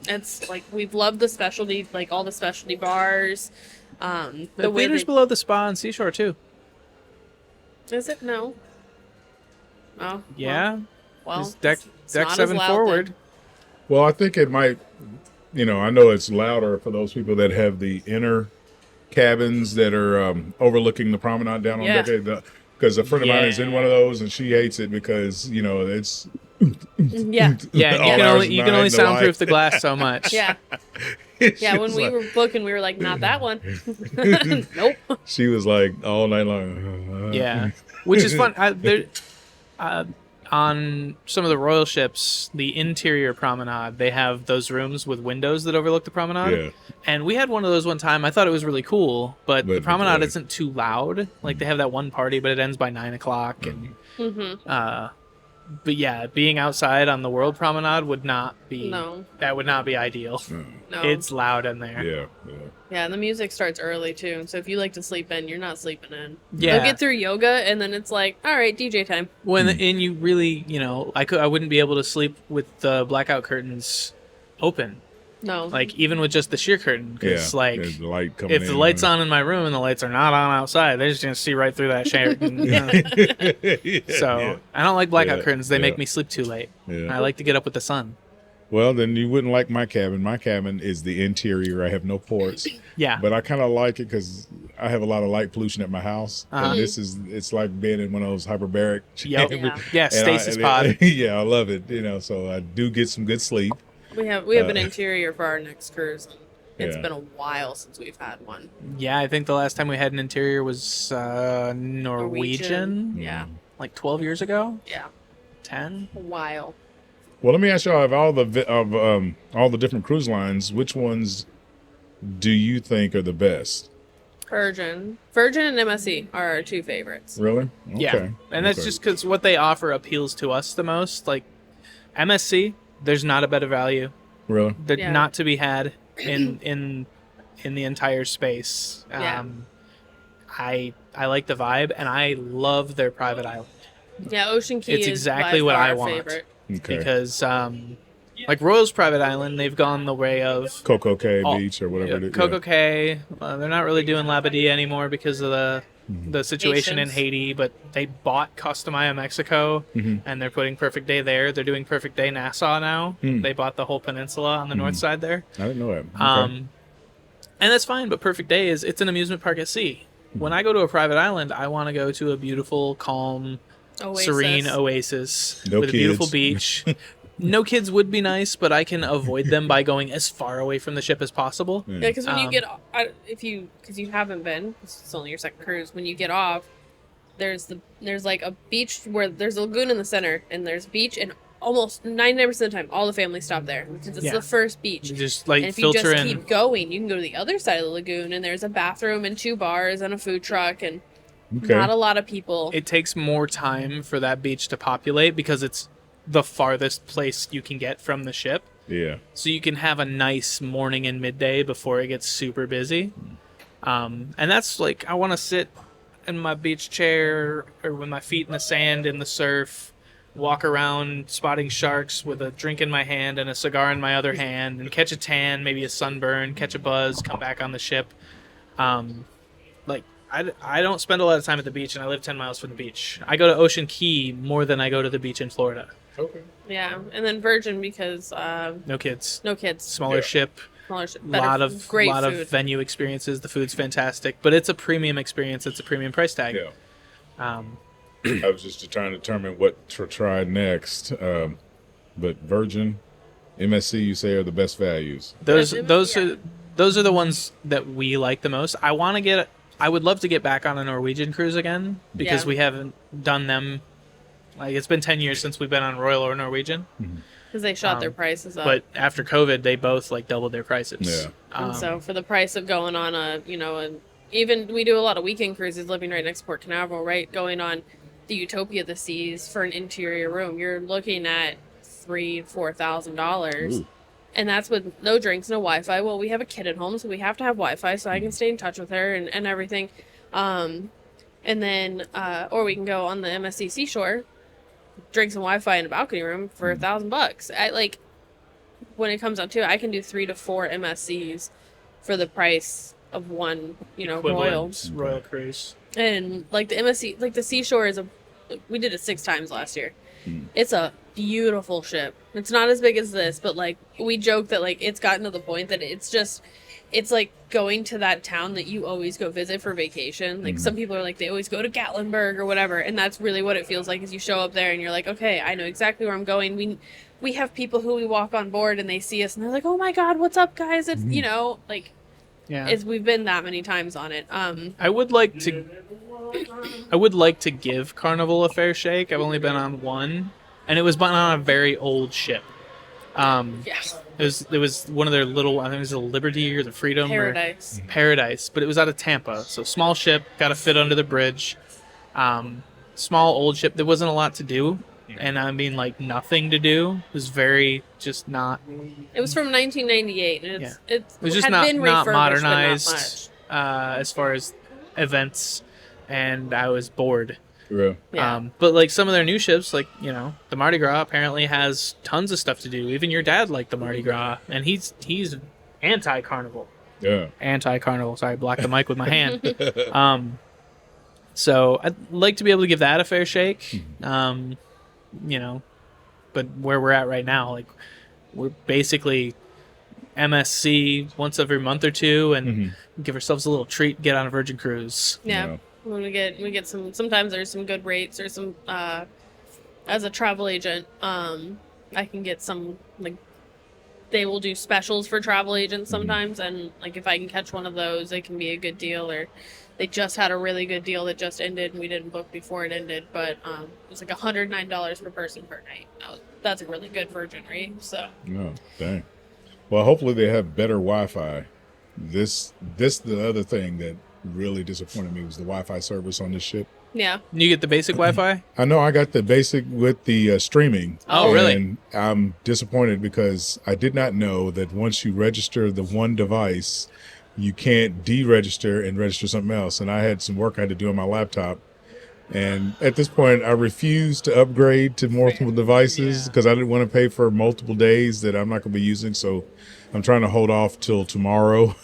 Speaker 2: it's like we've loved the specialty, like all the specialty bars.
Speaker 1: The theater's below the spa and seashore too.
Speaker 2: Is it? No. Oh.
Speaker 1: Yeah.
Speaker 2: Well,
Speaker 1: It's deck
Speaker 2: not as
Speaker 1: 7
Speaker 2: loud
Speaker 1: forward.
Speaker 2: then.
Speaker 3: Well, I think it might, I know it's louder for those people that have the inner cabins that are overlooking the promenade down on deck. Because a friend of mine is in one of those, and she hates it because, it's...
Speaker 2: Yeah.
Speaker 1: Yeah, you can only soundproof the glass so much.
Speaker 2: Yeah. Yeah, when we were booking, we were like, not that one. Nope.
Speaker 3: She was like all night long.
Speaker 1: Yeah, which is fun. On some of the royal ships, the interior promenade, they have those rooms with windows that overlook the promenade.
Speaker 3: Yeah.
Speaker 1: And we had one of those one time. I thought it was really cool, but the promenade isn't too loud. Like they have that one party, but it ends by 9 o'clock. And but yeah, being outside on the World Promenade would not be ideal.
Speaker 2: No.
Speaker 1: It's loud in there.
Speaker 3: Yeah.
Speaker 2: Yeah, and the music starts early too. So if you like to sleep in, you're not sleeping in.
Speaker 1: Yeah.
Speaker 2: You'll get through yoga, and then it's like, all right, DJ time.
Speaker 1: And you really, I wouldn't be able to sleep with the blackout curtains open.
Speaker 2: No.
Speaker 1: Like even with just the sheer curtain, because
Speaker 3: there's the light coming
Speaker 1: if the light's on in my room and the lights are not on outside, they're just gonna see right through that sheer. So I don't like blackout curtains. They make me sleep too late.
Speaker 3: Yeah.
Speaker 1: I like to get up with the sun.
Speaker 3: Well, then you wouldn't like my cabin. My cabin is the interior. I have no ports.
Speaker 1: Yeah.
Speaker 3: But I kind of like it because I have a lot of light pollution at my house. And it's like being in one of those hyperbaric chambers.
Speaker 1: Yeah, stasis pod.
Speaker 3: Yeah, I love it. So I do get some good sleep.
Speaker 2: We have an interior for our next cruise. It's been a while since we've had one.
Speaker 1: Yeah, I think the last time we had an interior was Norwegian.
Speaker 2: Yeah.
Speaker 1: Like 12 years ago?
Speaker 2: Yeah.
Speaker 1: 10?
Speaker 2: A while.
Speaker 3: Well, let me ask y'all, of all the different cruise lines, which ones do you think are the best?
Speaker 2: Virgin and MSC are our two favorites.
Speaker 3: Really? Okay.
Speaker 1: Yeah, and that's just because what they offer appeals to us the most. Like MSC, there's not a better value.
Speaker 3: Really?
Speaker 1: They're not to be had in the entire space. I like the vibe, and I love their private island.
Speaker 2: Yeah, Ocean Key
Speaker 1: it's
Speaker 2: is
Speaker 1: exactly
Speaker 2: by
Speaker 1: what
Speaker 2: far
Speaker 1: I
Speaker 2: our
Speaker 1: want.
Speaker 2: favorite.
Speaker 3: Okay.
Speaker 1: Because like Royal's private island, they've gone the way of
Speaker 3: Coco Cay Beach or whatever it is.
Speaker 1: Coco Cay. They're not really doing Labadee anymore because of the situation in Haiti, but they bought Customaya Mexico, and they're putting Perfect Day there. They're doing Perfect Day Nassau now. They bought the whole peninsula on the north side there.
Speaker 3: I didn't know that. Okay.
Speaker 1: And that's fine, but Perfect Day it's an amusement park at sea. When I go to a private island, I want to go to a beautiful, calm, serene oasis
Speaker 3: No
Speaker 1: with
Speaker 3: kids.
Speaker 1: a beautiful beach. No kids would be nice, but I can avoid them by going as far away from the ship as possible.
Speaker 2: Yeah, because when you get because you haven't been, it's only your second cruise. When you get off, there's like a beach where there's a lagoon in the center, and there's beach, and almost 99% of the time, all the families stop there because it's the first beach.
Speaker 1: You just like
Speaker 2: and if you
Speaker 1: filter
Speaker 2: just
Speaker 1: in.
Speaker 2: keep going, you can go to the other side of the lagoon, and there's a bathroom and 2 bars and a food truck, and not a lot of people.
Speaker 1: It takes more time for that beach to populate because it's the farthest place you can get from the ship.
Speaker 3: Yeah.
Speaker 1: So you can have a nice morning and midday before it gets super busy. And that's like, I want to sit in my beach chair or with my feet in the sand in the surf, walk around spotting sharks with a drink in my hand and a cigar in my other hand, and catch a tan, maybe a sunburn, catch a buzz, come back on the ship. Like, I don't spend a lot of time at the beach, and I live 10 miles from the beach. I go to Ocean Key more than I go to the beach in Florida.
Speaker 3: Okay.
Speaker 2: Yeah, and then Virgin because
Speaker 1: No kids.
Speaker 2: Smaller
Speaker 1: ship.
Speaker 2: Lot of great
Speaker 1: lot
Speaker 2: food.
Speaker 1: of venue experiences. The food's fantastic, but it's a premium experience. It's a premium price tag.
Speaker 3: Yeah.
Speaker 1: I
Speaker 3: was just trying to determine what to try next. But Virgin, MSC, you say are the best values.
Speaker 1: Those are the ones that we like the most. I would love to get back on a Norwegian cruise again because we haven't done them. Like, it's been 10 years since we've been on Royal or Norwegian.
Speaker 2: Because they shot their prices up.
Speaker 1: But after COVID, they both like doubled their prices.
Speaker 3: Yeah.
Speaker 2: And so for the price of going on even we do a lot of weekend cruises living right next to Port Canaveral, right? Going on the Utopia of the Seas for an interior room, you're looking at $3,000-$4,000. And that's with no drinks, no Wi-Fi. Well, we have a kid at home, so we have to have Wi-Fi so I can stay in touch with her and everything. And then, or we can go on the MSC Seashore, drink some Wi-Fi in a balcony room for $1,000. When it comes down to it, I can do 3 to 4 MSCs for the price of one, Royal
Speaker 1: cruise.
Speaker 2: And like the MSC, like the Seashore we did it 6 times last year. It's a beautiful ship. It's not as big as this, but like we joke that like it's gotten to the point that it's like going to that town that you always go visit for vacation. Like some people are like, they always go to Gatlinburg or whatever. And that's really what it feels like is you show up there and you're like, okay, I know exactly where I'm going. We have people who we walk on board and they see us and they're like, oh my God, what's up guys? It's, we've been that many times on it.
Speaker 1: I would like to give Carnival a fair shake. I've only been on one, and it was on a very old ship. It was one of their little, I think it was the Liberty or the Freedom Paradise, but it was out of Tampa. So small ship, got to fit under the bridge. Small old ship. There wasn't a lot to do, and I mean like nothing to do. It was very just not.
Speaker 2: It was from 1998, and it
Speaker 1: was just not modernized as far as events, and I was bored.
Speaker 3: Yeah.
Speaker 1: But like some of their new ships, like the Mardi Gras apparently has tons of stuff to do. Even your dad liked the Mardi Gras, and he's anti-carnival.
Speaker 3: Yeah.
Speaker 1: Anti-carnival. Sorry, blocked the mic with my hand. So I'd like to be able to give that a fair shake. But where we're at right now, like we're basically MSC once every month or two, and give ourselves a little treat, get on a Virgin cruise.
Speaker 2: Yeah. When we get sometimes there's some good rates or some as a travel agent, I can get some like they will do specials for travel agents sometimes, and like if I can catch one of those, it can be a good deal. Or they just had a really good deal that just ended and we didn't book before it ended, but it was like $109 per person per night. That's a really good Virgin rate. So
Speaker 3: dang. Well, hopefully they have better Wi-Fi. This the other thing that really disappointed me was the Wi-Fi service on this ship.
Speaker 2: Yeah.
Speaker 1: You get the basic Wi-Fi?
Speaker 3: I know I got the basic with the streaming.
Speaker 1: Oh, really?
Speaker 3: And I'm disappointed because I did not know that once you register the one device, you can't deregister and register something else. And I had some work I had to do on my laptop. And at this point, I refused to upgrade to multiple devices because I didn't want to pay for multiple days that I'm not going to be using. So I'm trying to hold off till tomorrow.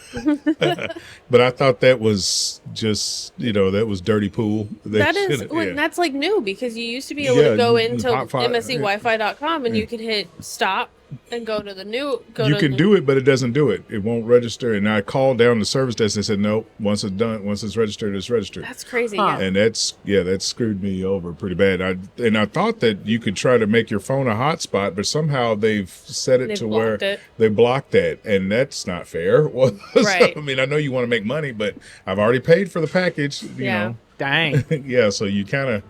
Speaker 3: But I thought that was just, that was dirty pool.
Speaker 2: That's like new because you used to be able to go into MSCWiFi.com and you could hit stop and go to the new.
Speaker 3: You can do it, but it doesn't do it. It won't register. And I called down the service desk and said, nope, once it's registered, it's registered.
Speaker 2: That's crazy.
Speaker 1: Huh.
Speaker 2: Yeah.
Speaker 3: And that screwed me over pretty bad. I thought that you could try to make your phone a hotspot, but somehow they've set it to where they blocked that. And that's not fair. Well,
Speaker 2: right.
Speaker 3: So, I mean, I know you want to make money, but I've already paid for the package, you know.
Speaker 1: Dang.
Speaker 3: Yeah, so you kind of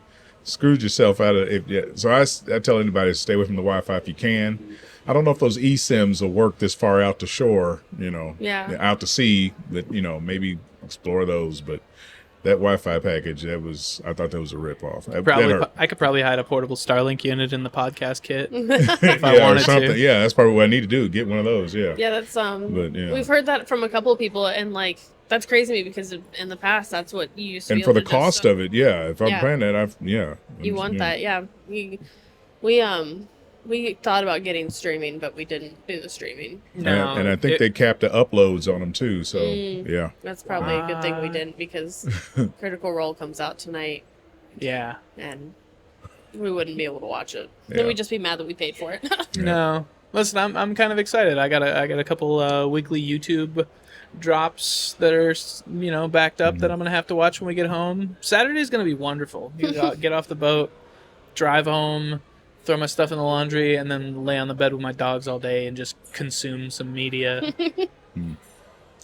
Speaker 3: screwed yourself out of it. Yeah. So I tell anybody to stay away from the Wi-Fi if you can. I don't know if those eSIMs will work this far out to shore, out to sea, but, maybe explore those. But that Wi-Fi package, I thought that was a ripoff.
Speaker 1: I could probably hide a portable Starlink unit in the podcast kit if I wanted to.
Speaker 3: Yeah, that's probably what I need to do, get one of those, yeah.
Speaker 2: Yeah, that's, we've heard that from a couple of people, and, that's crazy to me because in the past, that's what you used to be
Speaker 3: able to do. And for the cost of it, if I'm paying that,
Speaker 2: You want that, yeah. We thought about getting streaming, but we didn't do the streaming.
Speaker 1: No,
Speaker 3: and I think they capped the uploads on them too. So yeah,
Speaker 2: that's probably a good thing we didn't because Critical Role comes out tonight.
Speaker 1: Yeah,
Speaker 2: and we wouldn't be able to watch it. Then we'd just be mad that we paid for it.
Speaker 1: No, listen, I'm kind of excited. I got a couple weekly YouTube drops that are backed up that I'm gonna have to watch when we get home. Saturday's gonna be wonderful. Get off the boat, drive home, throw my stuff in the laundry, and then lay on the bed with my dogs all day and just consume some media.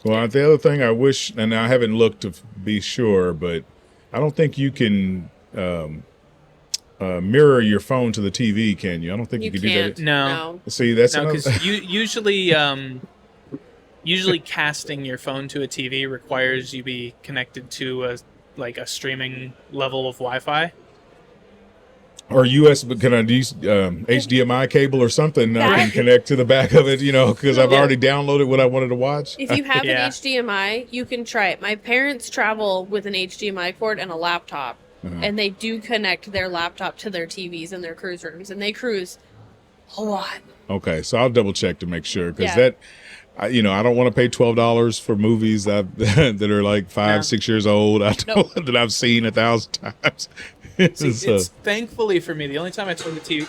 Speaker 3: Well, the other thing I wish, and I haven't looked to be sure, but I don't think you can mirror your phone to the TV, can you? I don't think you can do that.
Speaker 1: No.
Speaker 3: See, that's
Speaker 1: because usually casting your phone to a TV requires you be connected to a streaming level of Wi-Fi.
Speaker 3: Or USB, can I use HDMI cable or something I can connect to the back of it, because I've already downloaded what I wanted to watch?
Speaker 2: If you have an HDMI, you can try it. My parents travel with an HDMI cord and a laptop, and they do connect their laptop to their TVs in their cruise rooms, and they cruise a lot.
Speaker 3: Okay, so I'll double check to make sure, because I don't want to pay $12 for movies that are like 5-6 years old that I've seen 1,000 times.
Speaker 1: It's thankfully for me the only time I turn the TV.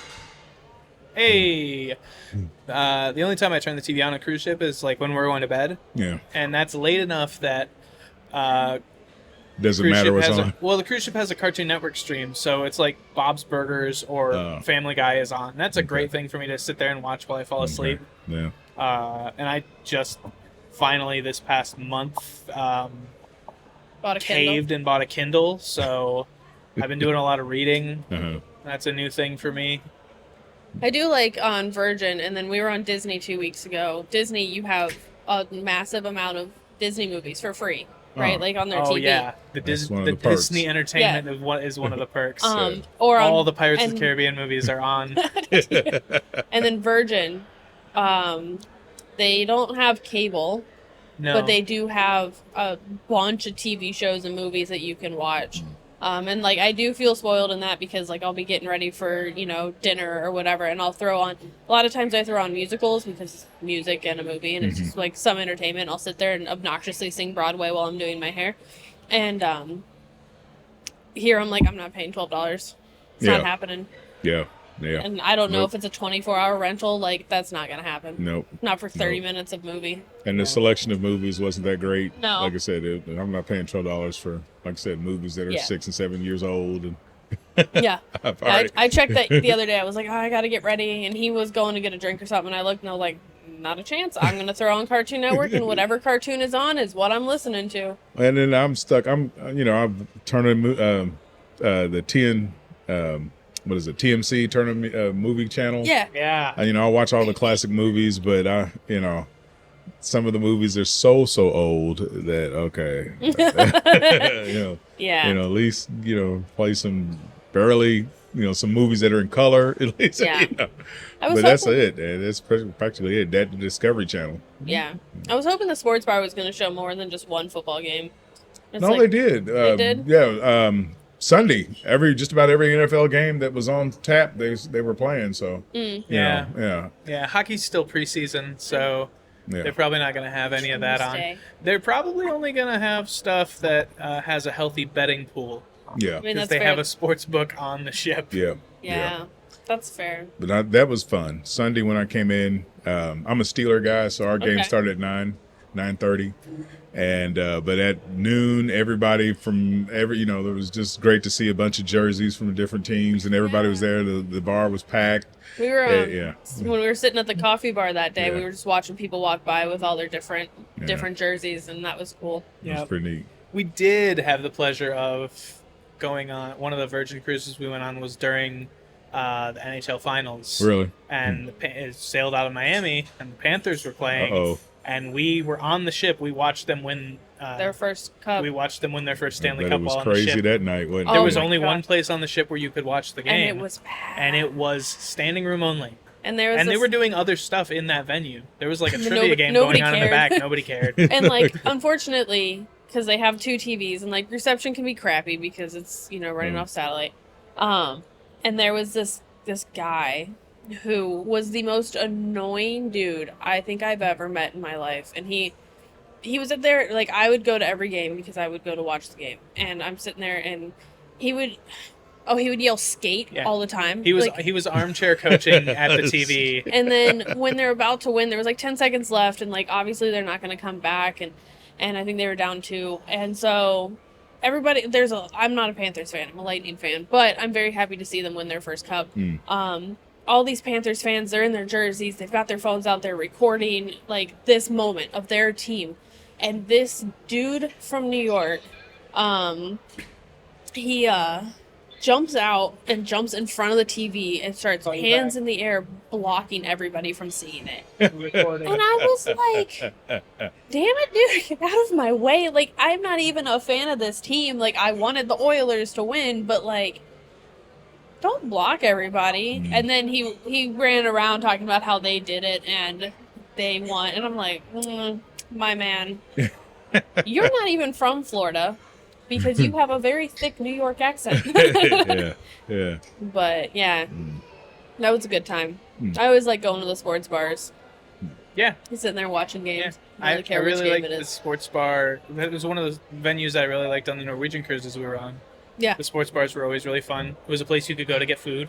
Speaker 1: The only time I turn the TV on a cruise ship is like when we're going to bed.
Speaker 3: Yeah.
Speaker 1: And that's late enough that
Speaker 3: doesn't matter what's on.
Speaker 1: The cruise ship has a Cartoon Network stream, so it's like Bob's Burgers or Family Guy is on. That's a great thing for me to sit there and watch while I fall asleep.
Speaker 3: Yeah.
Speaker 1: And I just finally this past month caved and bought a Kindle, so I've been doing a lot of reading. That's a new thing for me.
Speaker 2: I do like on Virgin, and then we were on Disney 2 weeks ago. Disney, you have a massive amount of Disney movies for free, right? Like on their TV. Oh yeah,
Speaker 1: the Disney entertainment is one of the perks.
Speaker 2: Or
Speaker 1: all the Pirates of the Caribbean movies are on.
Speaker 2: And then Virgin, they don't have cable. No. But they do have a bunch of TV shows and movies that you can watch. And I do feel spoiled in that because I'll be getting ready for, dinner or whatever, and I'll throw on, a lot of times I throw on musicals because it's music and a movie and it's just some entertainment. I'll sit there and obnoxiously sing Broadway while I'm doing my hair. And here I'm I'm not paying $12. It's not happening.
Speaker 3: Yeah. Yeah.
Speaker 2: And I don't know if it's a 24-hour rental. That's not going to happen.
Speaker 3: Nope.
Speaker 2: Not for 30 minutes of movie.
Speaker 3: And the selection of movies wasn't that great.
Speaker 2: No.
Speaker 3: Like I said, I'm not paying $12 for, movies that are 6 and 7 years old. And
Speaker 2: yeah. I checked that the other day. I was like, I got to get ready. And he was going to get a drink or something. And I looked and I was like, not a chance. I'm going to throw on Cartoon Network, and whatever cartoon is on is what I'm listening to.
Speaker 3: And then I'm stuck. I'm turning the 10... what is it? TMC Turner movie channel.
Speaker 2: Yeah.
Speaker 3: I'll watch all the classic movies, but some of the movies are so old that okay,
Speaker 2: Yeah.
Speaker 3: at least play some barely some movies that are in color at least.
Speaker 2: Yeah.
Speaker 3: But that's it. That's practically it. That the Discovery Channel.
Speaker 2: Yeah, I was hoping the sports bar was going to show more than just one football game.
Speaker 3: They did.
Speaker 2: They did.
Speaker 3: Yeah. Sunday, just about every NFL game that was on tap, they were playing. So
Speaker 1: yeah. Hockey's still preseason, so they're probably not going to have any of that on. They're probably only going to have stuff that has a healthy betting pool.
Speaker 3: Yeah,
Speaker 2: because
Speaker 1: they have a sports book on the ship.
Speaker 2: Yeah. That's fair.
Speaker 3: But that was fun. Sunday when I came in, I'm a Steeler guy, so our game started at 9:30. And but at noon, everybody from it was just great to see a bunch of jerseys from different teams, and everybody was there. The bar was packed.
Speaker 2: We were when we were sitting at the coffee bar that day, we were just watching people walk by with all their different jerseys, and that was cool.
Speaker 3: Yeah, it was pretty neat.
Speaker 1: We did have the pleasure of going on one of the Virgin cruises we went on was during the NHL Finals.
Speaker 3: Really?
Speaker 1: And it sailed out of Miami, and the Panthers were playing.
Speaker 3: Uh-oh.
Speaker 1: And we were on the ship. We watched them win
Speaker 2: their first cup.
Speaker 1: We watched them win their first Stanley Cup while on the ship.
Speaker 3: It was crazy that night, wasn't it?
Speaker 1: There was only one place on the ship where you could watch the game.
Speaker 2: And it was packed.
Speaker 1: And it was standing room only.
Speaker 2: And they
Speaker 1: were doing other stuff in that venue. There was like a trivia game going on in the back. Nobody cared.
Speaker 2: And unfortunately, because they have 2 TVs, and reception can be crappy because it's running off satellite. And there was this guy who was the most annoying dude I think I've ever met in my life. And he was up there, I would go to every game because I would go to watch the game. And I'm sitting there, and he would yell skate all the time.
Speaker 1: He was armchair coaching at the TV.
Speaker 2: And then when they're about to win, there was 10 seconds left, and obviously they're not going to come back, and I think they were down 2. And so everybody, I'm not a Panthers fan, I'm a Lightning fan, but I'm very happy to see them win their first cup. All these Panthers fans, they're in their jerseys, they've got their phones out there recording this moment of their team. And this dude from New York, he jumps out and jumps in front of the TV and starts hands in the air blocking everybody from seeing it. And I was like, damn it, dude, get out of my way. I'm not even a fan of this team. I wanted the Oilers to win, but don't block everybody. And then he ran around talking about how they did it and they won. And I'm like, my man, you're not even from Florida because you have a very thick New York accent.
Speaker 3: Yeah.
Speaker 2: But that was a good time. I always like going to the sports bars.
Speaker 1: Yeah.
Speaker 2: Sitting there watching games.
Speaker 1: I really like the sports bar. It was one of those venues I really liked on the Norwegian cruises we were on.
Speaker 2: Yeah.
Speaker 1: The sports bars were always really fun. It was a place you could go to get food.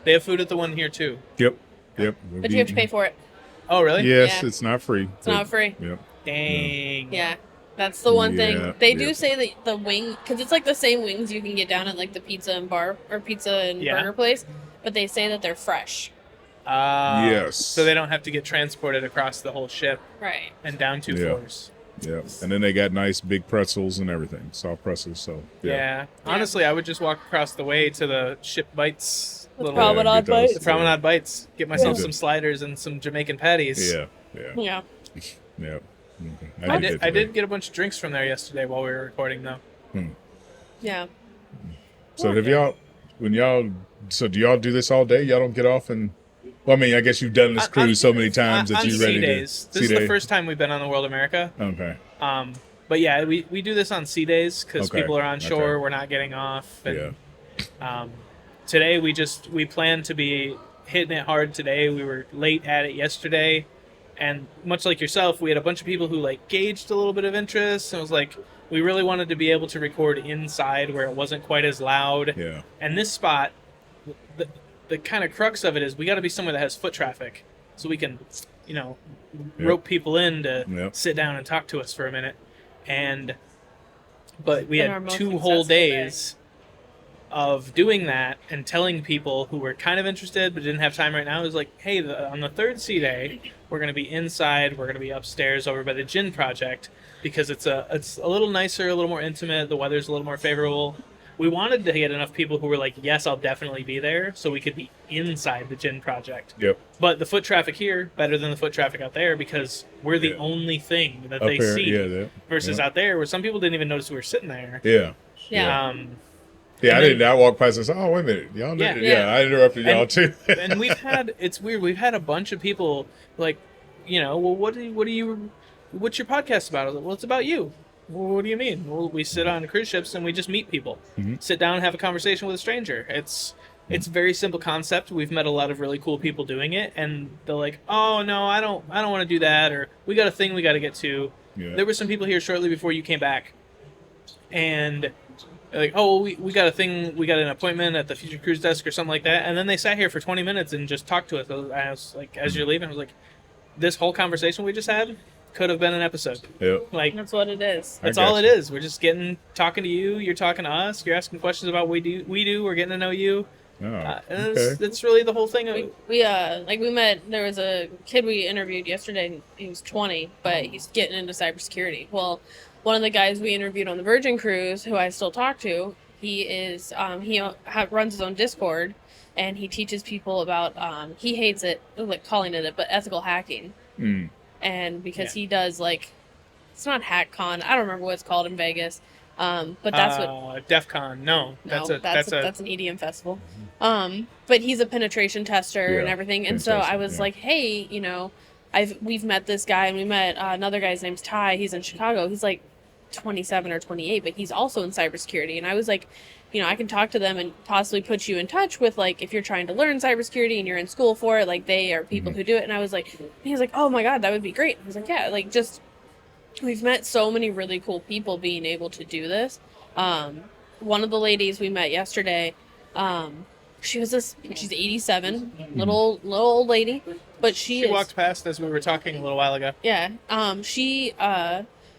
Speaker 1: They have food at the one here too.
Speaker 3: Yep.
Speaker 2: But you have to pay for it.
Speaker 1: Oh, really?
Speaker 3: Yes, it's not free.
Speaker 2: It's not free.
Speaker 3: Yep.
Speaker 1: Dang.
Speaker 2: Yeah. That's the one thing. They do say that the wing, because it's the same wings you can get down at the pizza and bar or pizza and burger place, but they say that they're fresh.
Speaker 3: Yes.
Speaker 1: So they don't have to get transported across the whole ship.
Speaker 2: Right.
Speaker 1: And down 2 floors.
Speaker 3: Yeah. And then they got nice big pretzels and everything, soft pretzels. So
Speaker 1: yeah. Honestly, I would just walk across the way to the Ship Bites.
Speaker 2: The Promenade Bites.
Speaker 1: The Promenade Bites. Get myself some sliders and some Jamaican patties.
Speaker 2: Yeah.
Speaker 3: Okay.
Speaker 1: I did get a bunch of drinks from there yesterday while we were recording, though.
Speaker 2: Yeah.
Speaker 3: So do y'all do this all day? Y'all don't get off and... Well, I mean, I guess you've done this cruise so many times that you're ready
Speaker 1: days. This is the first time we've been on the World America.
Speaker 3: Okay.
Speaker 1: But yeah, we do this on sea days because people are on shore. Okay. We're not getting off. And, today we planned to be hitting it hard today. We were late at it yesterday. And much like yourself, we had a bunch of people who gauged a little bit of interest. And it was we really wanted to be able to record inside where it wasn't quite as loud.
Speaker 3: Yeah.
Speaker 1: And this spot, the kind of crux of it is we got to be somewhere that has foot traffic so we can, rope people in to sit down and talk to us for a minute. But we had 2 whole days of doing that and telling people who were kind of interested but didn't have time right now. It was hey, on the 3rd sea day, we're going to be inside. We're going to be upstairs over by the Gin Project because it's a little nicer, a little more intimate. The weather's a little more favorable. we wanted to get enough people who were like, yes, I'll definitely be there, so we could be inside the gin project.
Speaker 3: Yep.
Speaker 1: But the foot traffic here, better than the foot traffic out there, because we're the only thing that they see. Versus out there, where some people didn't even notice we were sitting there.
Speaker 3: Yeah. I walked past and said, "Oh, wait a minute, y'all did it." Yeah, I interrupted y'all too.
Speaker 1: And it's weird. We've had a bunch of people like, well, what's your podcast about? I was like, well, it's about you. Well, what do you mean? Well, we sit on cruise ships and we just meet people, sit down and have a conversation with a stranger. It's a very simple concept. We've met a lot of really cool people doing it, and they're like, "Oh no, I don't want to do that," or "We got a thing we got to get to." Yeah. There were some people here shortly before you came back, and like, "Oh, we got a thing. We got an appointment at the Future Cruise Desk or something like that," and then they sat here for 20 minutes and just talked to us. I was like, as you're leaving, I was like, "This whole conversation we just had could have been an episode."
Speaker 3: Yep.
Speaker 2: Like, that's what it is.
Speaker 1: That's all it is. We're just talking to you. You're talking to us. You're asking questions about what we do. We're getting to know you. And that's really the whole thing.
Speaker 2: We met. There was a kid we interviewed yesterday. He was 20, but he's getting into cybersecurity. Well, one of the guys we interviewed on the Virgin Cruise, who I still talk to, he is runs his own Discord, and he teaches people about. He hates it, like calling it, but ethical hacking. And because he does it's not HackCon. I don't remember what it's called in Vegas. But that's what
Speaker 1: DEF CON. No, that's an
Speaker 2: EDM festival. But he's a penetration tester and everything. And so I was like, hey, we've met this guy, and we met another guy's name's Ty. He's in Chicago. He's like 27 or 28, but he's also in cybersecurity. And I was like, I can talk to them and possibly put you in touch with if you're trying to learn cybersecurity and you're in school for it, they are people who do it. And I was like, he was like, oh my God, that would be great. I was like, yeah, we've met so many really cool people being able to do this. One of the ladies we met yesterday, she's 87, little old lady, but she
Speaker 1: walked past as we were talking a little while ago.
Speaker 2: Yeah.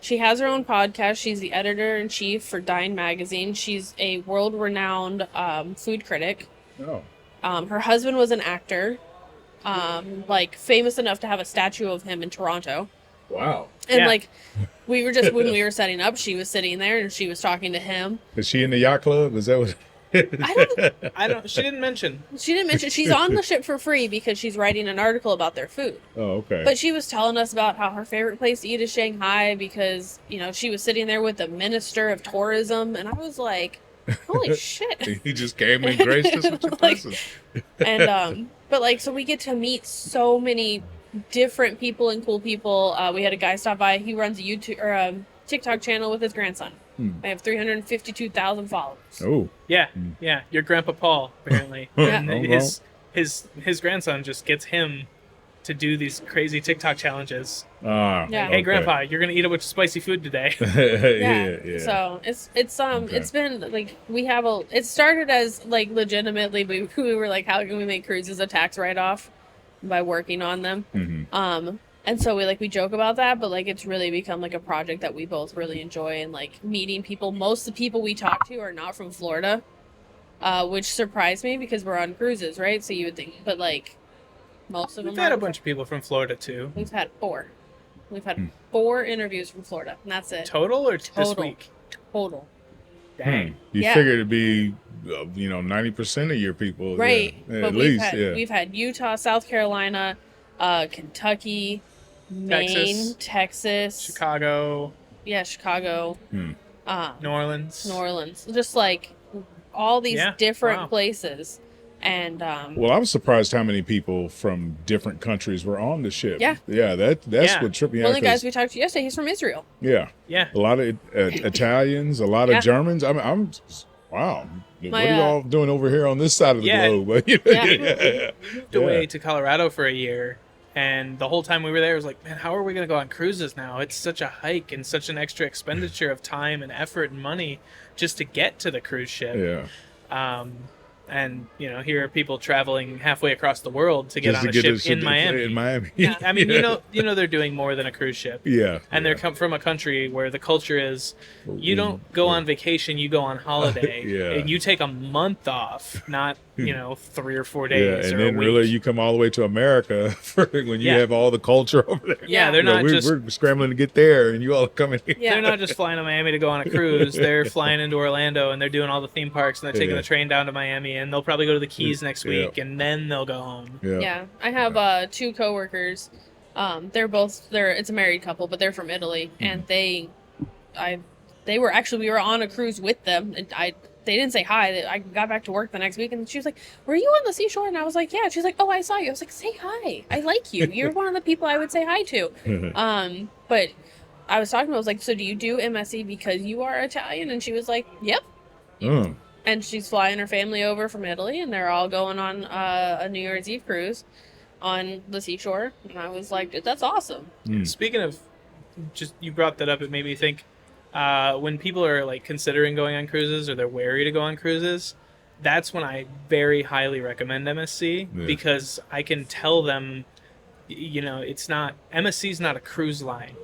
Speaker 2: She has her own podcast. She's the editor-in-chief for Dine Magazine. She's a world-renowned food critic.
Speaker 3: Oh.
Speaker 2: Her husband was an actor, famous enough to have a statue of him in Toronto.
Speaker 3: Wow.
Speaker 2: And we were just, when we were setting up, she was sitting there and she was talking to him.
Speaker 3: Is she in the yacht club? Is that what?
Speaker 1: I don't. She didn't mention.
Speaker 2: She's on the ship for free because she's writing an article about their food.
Speaker 3: Oh, okay.
Speaker 2: But she was telling us about how her favorite place to eat is Shanghai because, she was sitting there with the Minister of Tourism, and I was like, holy shit.
Speaker 3: He just came and graced us with your presence.
Speaker 2: And, so we get to meet so many different people and cool people. We had a guy stop by. He runs a YouTube or TikTok channel with his grandson. They have 352,000 followers.
Speaker 3: Oh,
Speaker 1: yeah. Your grandpa Paul, apparently, and his grandson just gets him to do these crazy TikTok challenges. Hey, Grandpa, you're gonna eat a bunch of spicy food today.
Speaker 3: Yeah.
Speaker 2: So it's been it started as legitimately we were like, how can we make cruises a tax write-off by working on them. And so we joke about that, but it's really become a project that we both really enjoy, and meeting people. Most of the people we talk to are not from Florida, which surprised me because we're on cruises, right? So you would think, but most of them.
Speaker 1: We've had a bunch of people from Florida too.
Speaker 2: We've had 4. We've had 4 interviews from Florida, and that's it.
Speaker 1: Total or this week?
Speaker 2: Total.
Speaker 1: Dang.
Speaker 3: You figured it'd be 90% of your people,
Speaker 2: right?
Speaker 3: Yeah,
Speaker 2: but
Speaker 3: at least.
Speaker 2: We've had Utah, South Carolina, Kentucky, Maine, Texas,
Speaker 1: Chicago.
Speaker 2: Yeah, Chicago.
Speaker 1: New Orleans.
Speaker 2: Just all these different places. And
Speaker 3: well, I was surprised how many people from different countries were on the ship.
Speaker 2: Yeah,
Speaker 3: that's what tripped me out.
Speaker 2: One of the guys we talked to yesterday, he's from Israel.
Speaker 3: Yeah.
Speaker 1: A
Speaker 3: lot of Italians, a lot of Germans. I'm wow. What are y'all doing over here on this side of the globe?
Speaker 1: We moved away to Colorado for a year, and the whole time we were there, it was like, man, how are we going to go on cruises now? It's such a hike and such an extra expenditure of time and effort and money just to get to the cruise ship.
Speaker 3: Yeah.
Speaker 1: And here are people traveling halfway across the world to get on a ship in Miami.
Speaker 3: Yeah.
Speaker 1: I mean, they're doing more than a cruise ship.
Speaker 3: Yeah.
Speaker 1: And they're come from a country where the culture is, you don't go on vacation, you go on holiday. And you take a month off, not 3 or 4
Speaker 3: Yeah,
Speaker 1: days
Speaker 3: and
Speaker 1: or a
Speaker 3: then
Speaker 1: week.
Speaker 3: really you come all the way to America for when you have all the culture over there.
Speaker 1: Yeah, they're not just
Speaker 3: we're scrambling to get there, and you all come in here.
Speaker 2: Yeah.
Speaker 1: They're not just flying to Miami to go on a cruise. They're flying into Orlando and they're doing all the theme parks and they're taking the train down to Miami and they'll probably go to the Keys next week and then they'll go home.
Speaker 2: Yeah. I have 2 coworkers. It's a married couple, but they're from Italy, and we were on a cruise with them, and they didn't say hi. I got back to work the next week, and she was like, "Were you on the seashore?" And I was like, "Yeah." She's like, "Oh, I saw you." I was like, "Say hi. I like you. You're one of the people I would say hi to." But I was talking to her, I was like, "So do you do MSC because you are Italian?" And she was like, "Yep." And she's flying her family over from Italy, and they're all going on a New Year's Eve cruise on the seashore. And I was like, "Dude, that's awesome."
Speaker 1: Speaking of, just you brought that up, it made me think. When people are like considering going on cruises or they're wary to go on cruises, that's when I very highly recommend MSC because I can tell them, it's not MSC's not a cruise line.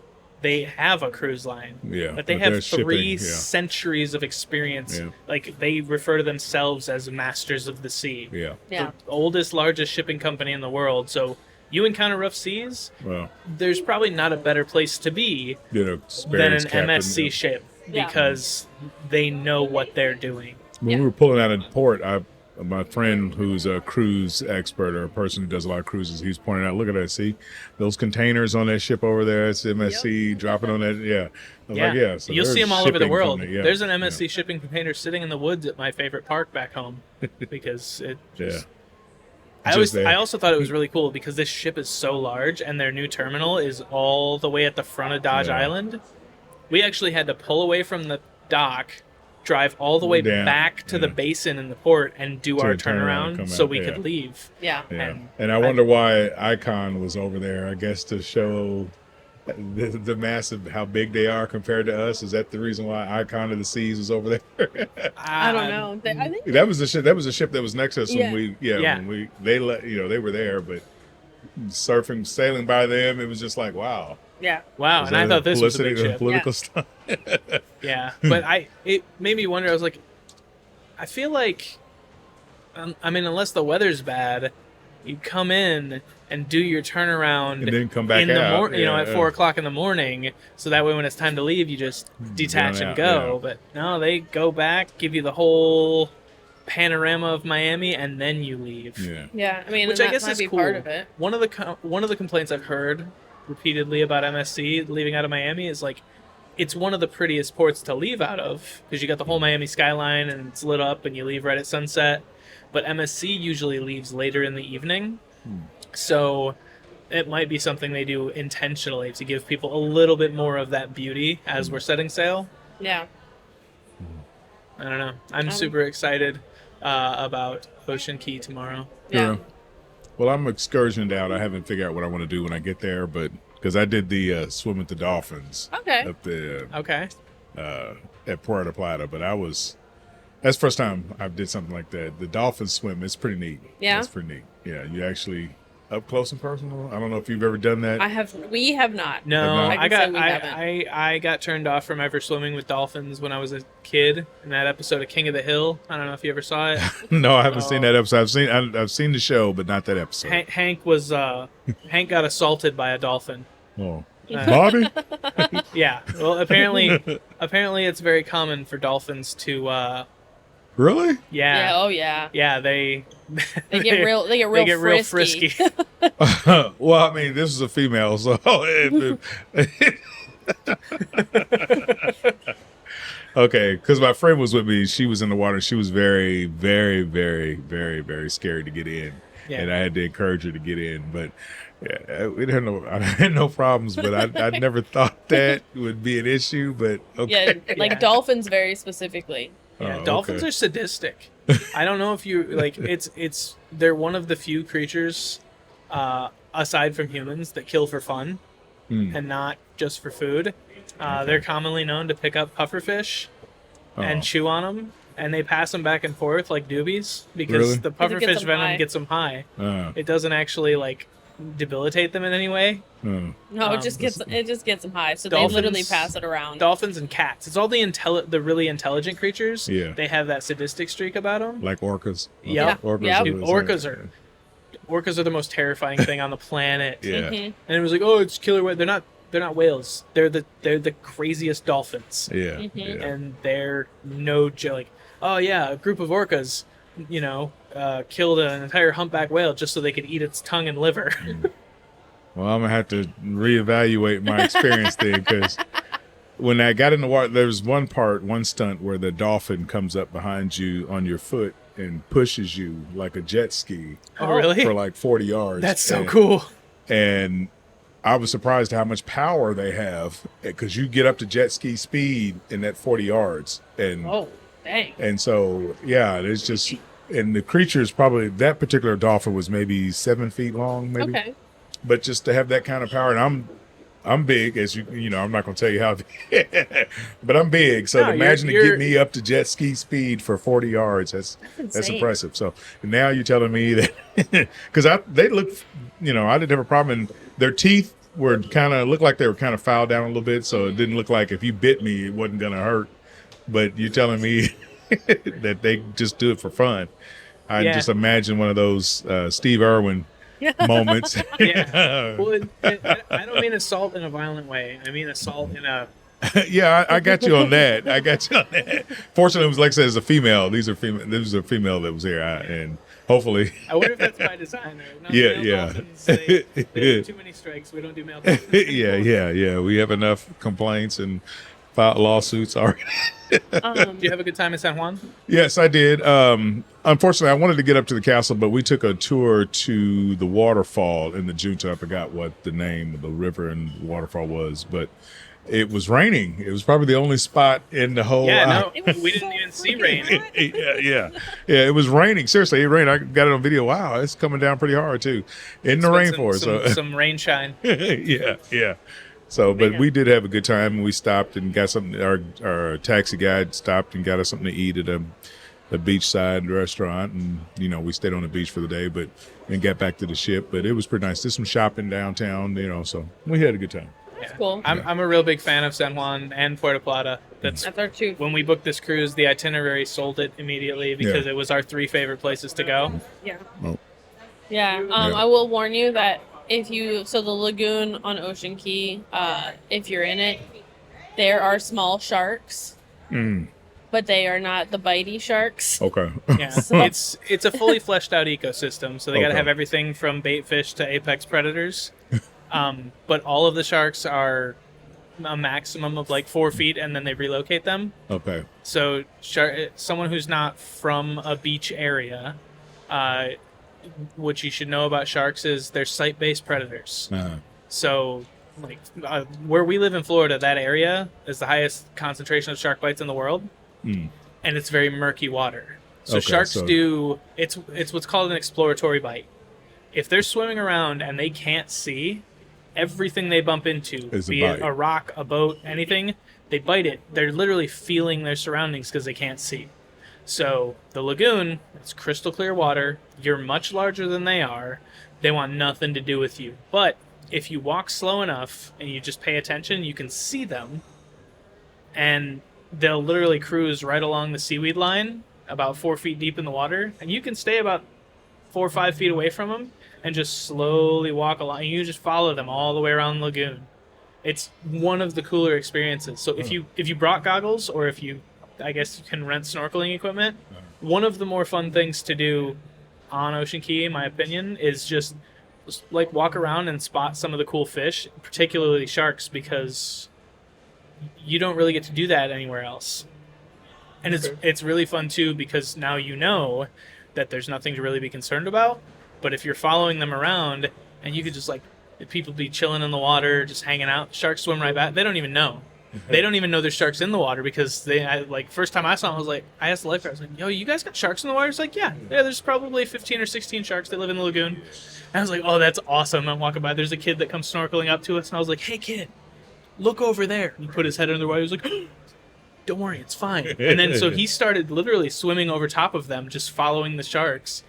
Speaker 1: They have a cruise line, but they have 3 centuries of experience. Like they refer to themselves as masters of the sea. The oldest, largest shipping company in the world. So you encounter rough seas, there's probably not a better place to be than an MSC ship because they know what they're doing.
Speaker 3: When we were pulling out of port, my friend who's a cruise expert or a person who does a lot of cruises, he's pointing out, look at that, see those containers on that ship over there, it's MSC dropping on that, so
Speaker 1: you'll see them all over the world.
Speaker 3: Company,
Speaker 1: there's an MSC shipping container sitting in the woods at my favorite park back home because it I also thought it was really cool because this ship is so large and their new terminal is all the way at the front of Dodge Island. We actually had to pull away from the dock, drive all the way back to the basin in the port and do our turnaround so we could leave.
Speaker 3: And I wonder why Icon was over there, I guess to show the massive, how big they are compared to us. Is that the reason why Icon of the Seas was over there?
Speaker 2: I don't know. I think
Speaker 3: that was the ship. That was the ship that was next to us when they were there, but sailing by them, it was just like wow.
Speaker 1: Wow, and I thought this was a big ship.
Speaker 3: Political stuff.
Speaker 1: But it made me wonder. I was like, I feel like, unless the weather's bad, you come in and do your turnaround
Speaker 3: and then come back
Speaker 1: in the morning, at 4 o'clock in the morning, so that way when it's time to leave, you just detach and go. But no, they go back, give you the whole panorama of Miami, and then you leave.
Speaker 2: Which I guess is cool. Part of it.
Speaker 1: One of the complaints I've heard repeatedly about MSC leaving out of Miami is like, it's one of the prettiest ports to leave out of because you got the whole Miami skyline and it's lit up and you leave right at sunset. But MSC usually leaves later in the evening. So it might be something they do intentionally to give people a little bit more of that beauty as we're setting sail.
Speaker 2: I
Speaker 1: don't know. I'm super excited about Ocean Key tomorrow.
Speaker 3: Well, I'm excursioned out. I haven't figured out what I want to do when I get there, but because I did the swim with the dolphins up there at Puerto Plata, but that's the first time I did something like that. The dolphin swim is pretty neat. It's pretty neat. You actually up close and personal. I don't know if you've ever done that.
Speaker 2: We have not.
Speaker 1: No, I got turned off from ever swimming with dolphins when I was a kid in that episode of King of the Hill. I don't know if you ever saw it.
Speaker 3: No, I haven't seen that episode. I've seen the show, but not that episode.
Speaker 1: Hank Hank got assaulted by a dolphin.
Speaker 3: Oh. Bobby?
Speaker 1: Yeah. Well, apparently it's very common for dolphins to
Speaker 3: Really?
Speaker 1: Yeah.
Speaker 2: Oh yeah.
Speaker 1: Yeah, they
Speaker 2: get real frisky.
Speaker 3: Well, I mean, this is a female, so okay. Because my friend was with me. She was in the water. She was very, very, very, very, very scared to get in, and I had to encourage her to get in. But I had no problems. But I never thought that would be an issue. But okay.
Speaker 2: Dolphins very specifically.
Speaker 1: Yeah, dolphins are sadistic. I don't know if you they're one of the few creatures aside from humans that kill for fun and not just for food. They're commonly known to pick up pufferfish and chew on them, and they pass them back and forth like doobies because the pufferfish venom gets them high. It doesn't actually
Speaker 4: debilitate them in any way.
Speaker 2: No, it just gets them high. So
Speaker 4: dolphins,
Speaker 2: they literally pass it around.
Speaker 4: Dolphins and cats. It's all the really intelligent creatures.
Speaker 3: Yeah.
Speaker 4: They have that sadistic streak about them.
Speaker 3: Like orcas.
Speaker 4: Yep.
Speaker 3: Orcas,
Speaker 2: Yep.
Speaker 4: Dude, orcas are the most terrifying thing on the planet.
Speaker 3: Yeah.
Speaker 2: Mhm.
Speaker 4: And it was like, oh, it's killer whale. They're not whales. They're the craziest dolphins.
Speaker 3: Yeah.
Speaker 2: Mhm.
Speaker 3: Yeah.
Speaker 4: And they're no joke. Like, oh yeah, a group of orcas, killed an entire humpback whale just so they could eat its tongue and liver.
Speaker 3: Well, I'm gonna have to reevaluate my experience then, because when I got in the water, there was one stunt where the dolphin comes up behind you on your foot and pushes you like a jet ski
Speaker 4: Oh, really?
Speaker 3: for like 40 yards.
Speaker 4: That's so cool.
Speaker 3: And I was surprised how much power they have, because you get up to jet ski speed in that 40 yards. And
Speaker 2: Oh, dang.
Speaker 3: and so, yeah, it's just, and the creature is probably, that particular dolphin was maybe 7 feet long, maybe.
Speaker 2: Okay.
Speaker 3: But just to have that kind of power, and I'm big, as you know, I'm not going to tell you how, but I'm big. So
Speaker 4: No,
Speaker 3: imagine to
Speaker 4: you're-
Speaker 3: get me up to jet ski speed for 40 yards. That's
Speaker 2: insane.
Speaker 3: impressive. So now you're telling me that, because they look, I didn't have a problem. And their teeth were looked like they were kind of filed down a little bit. So it didn't look like if you bit me, it wasn't going to hurt. But you're telling me that they just do it for fun. I just imagine one of those Steve Irwin moments.
Speaker 4: Yeah. Well, I don't mean assault in a violent way. I mean assault in a.
Speaker 3: Yeah, I got you on that. Fortunately, it was like I said, it's a female. These are female. This was a female that was here, and hopefully.
Speaker 4: I wonder if that's by design. Though.
Speaker 3: Yeah.
Speaker 4: Dolphins, they have too many strikes. We don't do male dolphins.
Speaker 3: Yeah. We have enough complaints and filed lawsuits already.
Speaker 4: Do you have a good time in San Juan?
Speaker 3: Yes, I did. Unfortunately, I wanted to get up to the castle, but we took a tour to the waterfall in the Junta. I forgot what the name of the river and the waterfall was, but it was raining. It was probably the only spot in the whole.
Speaker 4: Yeah, no, we didn't even see rain.
Speaker 3: Yeah. It was raining. Seriously, it rained. I got it on video. Wow, it's coming down pretty hard too in the rainforest.
Speaker 4: Some rain shine.
Speaker 3: Yeah. So, but we did have a good time. We stopped and got something. Our taxi guide stopped and got us something to eat at a beachside restaurant, and we stayed on the beach for the day, and got back to the ship. But it was pretty nice. Did some shopping downtown, so we had a good time.
Speaker 2: That's cool.
Speaker 4: I'm a real big fan of San Juan and Puerto Plata.
Speaker 2: That's our two.
Speaker 4: When we booked this cruise, the itinerary sold it immediately because it was our 3 favorite places to go.
Speaker 2: Yeah.
Speaker 3: Oh.
Speaker 2: Yeah. I will warn you that the lagoon on Ocean Key, if you're in it, there are small sharks, but they are not the bitey sharks.
Speaker 3: Okay.
Speaker 4: Yeah, it's a fully fleshed out ecosystem, so they got to have everything from bait fish to apex predators. But all of the sharks are a maximum of like 4 feet, and then they relocate them.
Speaker 3: Okay.
Speaker 4: So someone who's not from a beach area, what you should know about sharks is they're site-based predators.
Speaker 3: Uh-huh.
Speaker 4: So, where we live in Florida, that area is the highest concentration of shark bites in the world, and it's very murky water. So sharks do it's what's called an exploratory bite. If they're swimming around and they can't see, everything they bump into, be it a rock, a boat, anything, they bite it. They're literally feeling their surroundings because they can't see. So the lagoon, it's crystal clear water. You're much larger than they are. They want nothing to do with you. But if you walk slow enough and you just pay attention, you can see them. And they'll literally cruise right along the seaweed line, about 4 feet deep in the water. And you can stay about 4 or 5 feet away from them and just slowly walk along. You just follow them all the way around the lagoon. It's one of the cooler experiences. So if you brought goggles, or if you, I guess you can rent snorkeling equipment, one of the more fun things to do on Ocean Key, in my opinion, is just like walk around and spot some of the cool fish, particularly sharks, because you don't really get to do that anywhere else. And it's really fun too, because now you know that there's nothing to really be concerned about. But if you're following them around, and you could just if people be chilling in the water, just hanging out, sharks swim right back. They don't even know. They don't even know there's sharks in the water, because first time I saw them, I asked the lifeguard, I was like, yo, you guys got sharks in the water? It's like, yeah, there's probably 15 or 16 sharks that live in the lagoon. And I was like, oh, that's awesome. I'm walking by, there's a kid that comes snorkeling up to us, and I was like, hey kid, look over there. And he put his head under the water. He was like, don't worry, it's fine. And then so he started literally swimming over top of them, just following the sharks.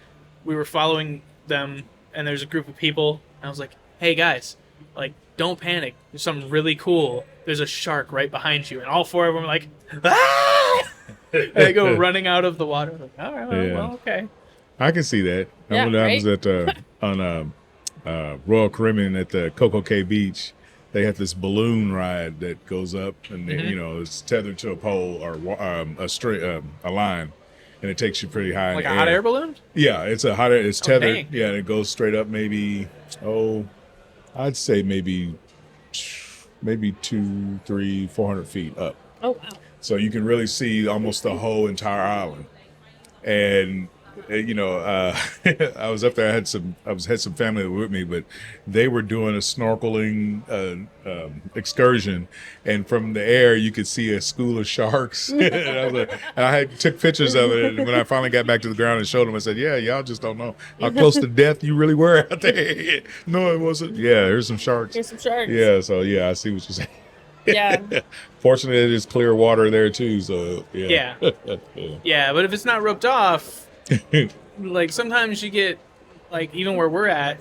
Speaker 4: We were following them, and there's a group of people And I was like, hey guys, like, don't panic. There's something really cool. There's a shark right behind you. And all 4 of them are like, ah! And they go running out of the water. I'm like, all right, well, okay.
Speaker 3: I can see that.
Speaker 2: Yeah,
Speaker 3: I was at on Royal Caribbean at the Coco Cay Beach. They have this balloon ride that goes up, and it's tethered to a pole or a line, and it takes you pretty high.
Speaker 4: Like
Speaker 3: in
Speaker 4: a
Speaker 3: the
Speaker 4: hot
Speaker 3: air.
Speaker 4: air balloon?
Speaker 3: Yeah, it's a hot air. It's tethered.
Speaker 4: Dang.
Speaker 3: Yeah, and it goes straight up. Maybe I'd say maybe 200, 300, 400 feet up.
Speaker 2: Oh wow!
Speaker 3: So you can really see almost the whole entire island, and. I was up there. I had some family with me, but they were doing a snorkeling excursion, and from the air you could see a school of sharks. and I took pictures of it. And when I finally got back to the ground and showed them, I said, "Yeah, y'all just don't know how close to death you really were out there." No, it wasn't. Yeah, there's some sharks.
Speaker 2: There's some sharks.
Speaker 3: Yeah, so I see what you're saying.
Speaker 2: Yeah.
Speaker 3: Fortunately, it is clear water there too. So
Speaker 4: Yeah. Yeah, but if it's not roped off. Like sometimes you get, like even where we're at,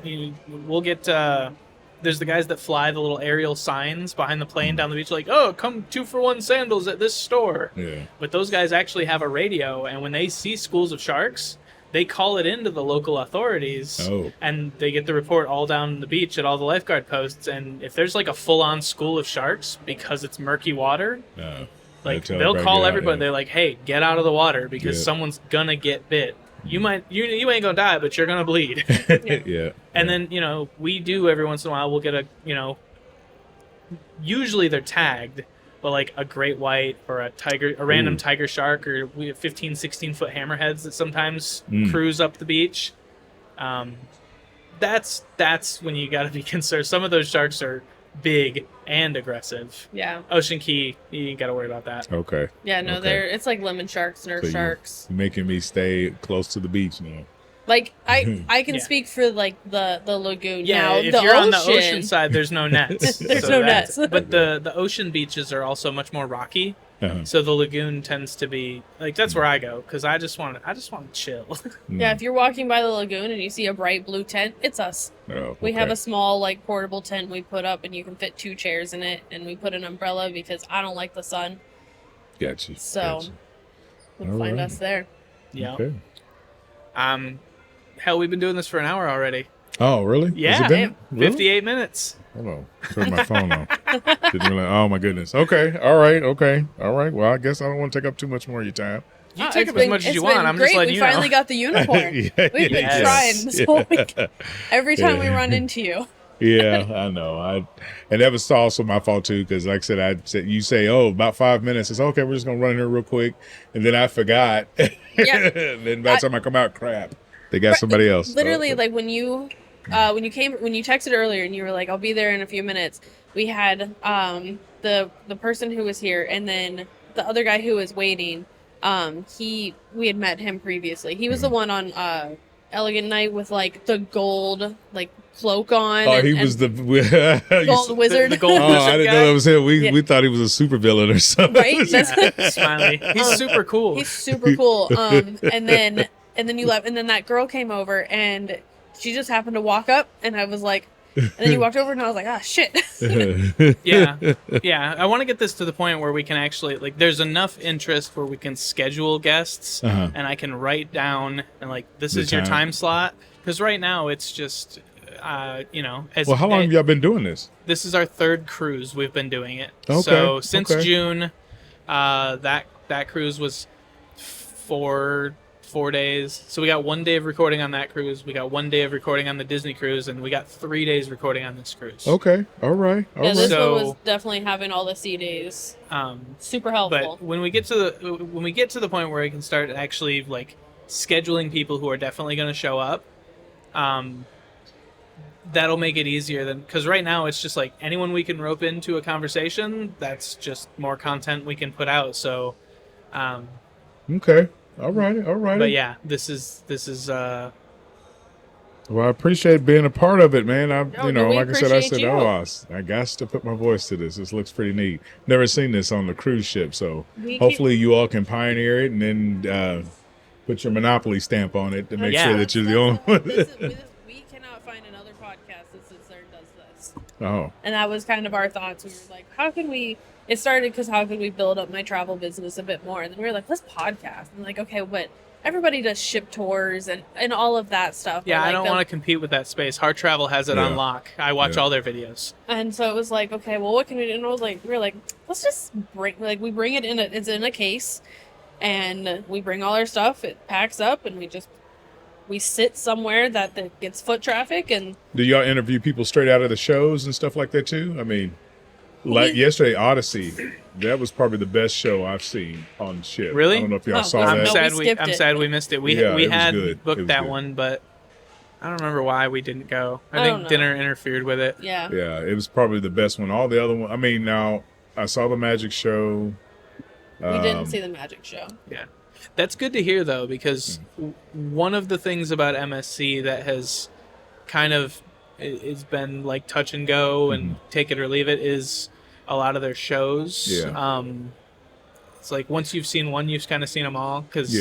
Speaker 4: we'll get there's the guys that fly the little aerial signs behind the plane down the beach, like, oh, come 2-for-1 sandals at this store.
Speaker 3: Yeah.
Speaker 4: But those guys actually have a radio, and when they see schools of sharks, they call it into the local authorities, and they get the report all down the beach at all the lifeguard posts. And if there's like a full-on school of sharks because it's murky water. Like they'll call everybody. Yeah. They're like, "Hey, get out of the water because someone's gonna get bit. You ain't gonna die, but you're gonna bleed."
Speaker 3: Yeah.
Speaker 4: And then we do every once in a while. We'll get usually they're tagged, but like a great white or a random tiger shark, or we have 15, 16 foot hammerheads that sometimes cruise up the beach. That's when you got to be concerned. Some of those sharks are big and aggressive.
Speaker 2: Yeah.
Speaker 4: Ocean Key, you ain't got to worry about that.
Speaker 3: Okay.
Speaker 2: Yeah, no, it's like lemon sharks, nerf sharks.
Speaker 3: You're making me stay close to the beach now.
Speaker 2: Like I can speak for like the lagoon.
Speaker 4: Yeah,
Speaker 2: now,
Speaker 4: if
Speaker 2: the
Speaker 4: you're
Speaker 2: ocean,
Speaker 4: on the ocean side, there's no nets.
Speaker 2: There's no nets.
Speaker 4: But the ocean beaches are also much more rocky. So the lagoon tends to be like, that's where I go because I just want to chill.
Speaker 2: Yeah, if you're walking by the lagoon and you see a bright blue tent, it's us.
Speaker 3: Oh, okay.
Speaker 2: We have a small like portable tent we put up, and you can fit 2 chairs in it, and we put an umbrella because I don't like the sun.
Speaker 3: Gotcha.
Speaker 2: So you'll find us there.
Speaker 4: Yeah.
Speaker 3: Okay.
Speaker 4: Hell, we've been doing this for an hour already.
Speaker 3: Oh, really?
Speaker 4: Yeah.
Speaker 3: Has it been?
Speaker 4: 58 minutes.
Speaker 3: Hold on. Turn my phone on. Didn't realize. Oh, my goodness. Okay. All right. Okay. All right. Well, I guess I don't want to take up too much more of your time.
Speaker 4: You take up as much as you want. I'm
Speaker 2: great.
Speaker 4: just letting you know.
Speaker 2: We finally got the uniform. We've been trying this whole week. Every time we run into you.
Speaker 3: Yeah, I know. And that was also my fault too, because like I said, you say, about 5 minutes. It's okay. We're just gonna run here real quick, and then I forgot.
Speaker 2: Yeah.
Speaker 3: And then by the time I come out, crap, they got somebody else.
Speaker 2: Literally, like when you texted earlier and you were like, I'll be there in a few minutes. We had the person who was here, and then the other guy who was waiting. We had met him previously. He was the one on Elegant Night with like the gold like cloak on.
Speaker 3: Oh, he was the
Speaker 2: gold wizard.
Speaker 4: The gold wizard
Speaker 3: I didn't know that was him. We thought he was a super villain or something.
Speaker 2: Right?
Speaker 4: Smiley. He's super cool.
Speaker 2: He's super cool. And then you left, and then that girl came over, and she just happened to walk up, and I was like, and then you walked over, and I was like, ah, shit.
Speaker 4: Yeah. I want to get this to the point where we can actually, like, there's enough interest where we can schedule guests, and I can write down, and like, this is your time slot. Because right now, it's just, how long have y'all been doing this? This is our 3rd cruise we've been doing it. Okay. So since June, that cruise was 4 days. So we got 1 day of recording on that cruise. We got 1 day of recording on the Disney cruise, and we got 3 days recording on this cruise.
Speaker 3: Okay. All right.
Speaker 2: This one was definitely having all the sea days. Super helpful.
Speaker 4: But when we get to the point where we can start actually like scheduling people who are definitely going to show up, that'll make it easier than, because right now it's just like anyone we can rope into a conversation. That's just more content we can put out. So,
Speaker 3: okay. All right.
Speaker 4: But yeah, this is.
Speaker 3: Well, I appreciate being a part of it, man. Like I said, I got to put my voice to this. This looks pretty neat. Never seen this on the cruise ship, so hopefully you all can pioneer it and then put your monopoly stamp on it to make sure that you're the only one.
Speaker 2: We cannot find another podcast that's
Speaker 3: Oh.
Speaker 2: And that was kind of our thoughts. We were like, it started because how could we build up my travel business a bit more? And then we were like, let's podcast. And like, okay, but everybody does ship tours and all of that stuff.
Speaker 4: Yeah,
Speaker 2: like
Speaker 4: I don't want to compete with that space. Hard Travel has it on lock. I watch all their videos.
Speaker 2: And so it was like, okay, well, what can we do? And we were like, let's just we bring it it's in a case, and we bring all our stuff. It packs up, and we sit somewhere that gets foot traffic. And
Speaker 3: do y'all interview people straight out of the shows and stuff like that too? I mean, like yesterday, Odyssey, that was probably the best show I've seen on the ship.
Speaker 4: Really?
Speaker 3: I don't know if y'all saw
Speaker 4: I'm
Speaker 3: that.
Speaker 4: I'm sad we missed it. We had booked that one, but I don't remember why we didn't go. I think dinner interfered with it.
Speaker 2: Yeah.
Speaker 3: Yeah, it was probably the best one. All the other ones, I mean, now I saw the Magic Show.
Speaker 2: We didn't see the Magic Show.
Speaker 4: Yeah. That's good to hear, though, because one of the things about MSC that has kind of it's been like touch and go and take it or leave it is a lot of their shows.
Speaker 3: Yeah.
Speaker 4: It's like once you've seen one, you've kind of seen them all because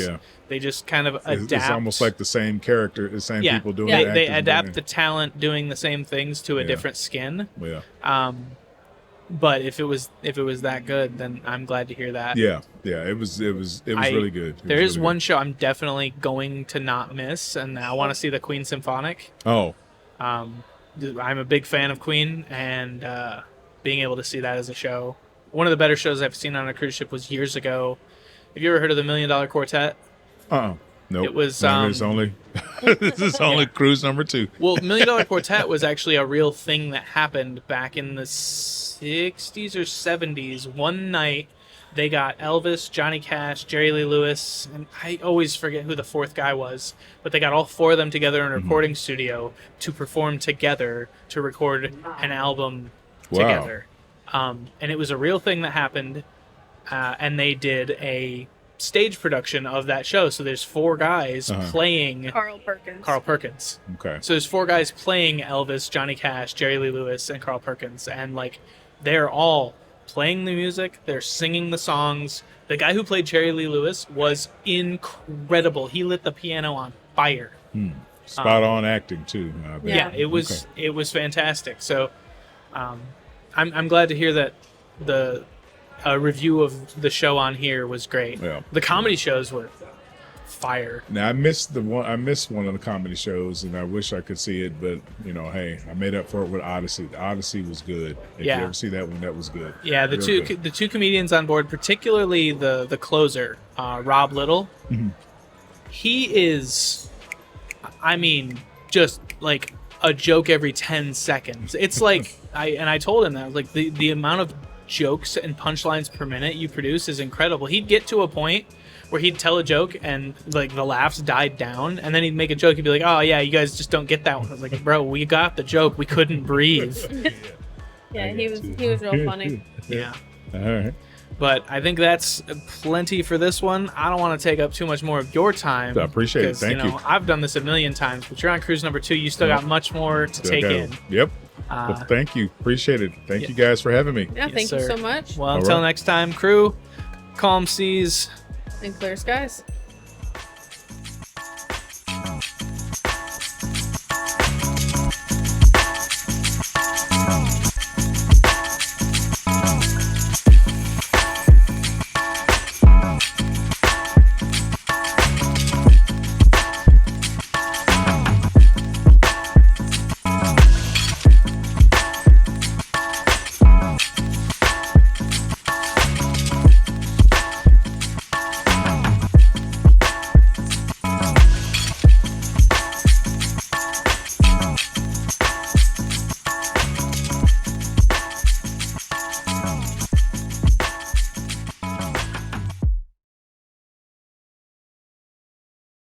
Speaker 4: they just kind of adapt.
Speaker 3: It's almost like the same character, the same people doing
Speaker 4: it. They adapt the talent doing the same things to a different skin.
Speaker 3: Yeah.
Speaker 4: But if it was that good, then I'm glad to hear that.
Speaker 3: Yeah. It was really good.
Speaker 4: There is one show I'm definitely going to not miss, and I want to see the Queen Symphonic.
Speaker 3: Oh.
Speaker 4: I'm a big fan of Queen, and being able to see that as a show. One of the better shows I've seen on a cruise ship was years ago. Have you ever heard of the $1 Million Quartet?
Speaker 3: Nope.
Speaker 4: It was
Speaker 3: this is only cruise number 2.
Speaker 4: Well, $1 Million Quartet was actually a real thing that happened back in the 60s or 70s. One night they got Elvis, Johnny Cash, Jerry Lee Lewis, and I always forget who the fourth guy was, but they got all 4 of them together in a recording studio to perform together to record an album together. And it was a real thing that happened, and they did a stage production of that show. So there's 4 guys playing
Speaker 2: Carl Perkins.
Speaker 3: Okay.
Speaker 4: So there's 4 guys playing Elvis, Johnny Cash, Jerry Lee Lewis, and Carl Perkins, and like they're all playing the music, they're singing the songs. The guy who played Jerry Lee Lewis was incredible. He lit the piano on fire.
Speaker 3: Spot on acting too.
Speaker 4: Yeah, it was fantastic. So I'm glad to hear that the review of the show on here was great.
Speaker 3: Yeah.
Speaker 4: The comedy shows were fire.
Speaker 3: Now I missed one of the comedy shows, and I wish I could see it, but hey, I made up for it with Odyssey. The Odyssey was good. If you ever see that one, that was good.
Speaker 4: Yeah, the two comedians on board, particularly the closer, Rob Little. He is, I mean, just like a joke every 10 seconds. It's like I told him that, like the amount of jokes and punchlines per minute you produce is incredible. He'd get to a point where he'd tell a joke and like the laughs died down, and then he'd make a joke. He'd be like, "Oh yeah, you guys just don't get that one." I was like, "Bro, we got the joke. We couldn't breathe."
Speaker 2: Yeah, he was real funny.
Speaker 4: Yeah.
Speaker 3: All right.
Speaker 4: But I think that's plenty for this one. I don't want to take up too much more of your time.
Speaker 3: I appreciate it. Thank you.
Speaker 4: I've done this a million times, but you're on cruise number 2. You still got much more to take in.
Speaker 3: Yep. Well, thank you. Appreciate it. Thank you guys for having me.
Speaker 2: Yeah, thank you so much.
Speaker 4: Well, until next time, crew, calm seas
Speaker 2: and clear skies.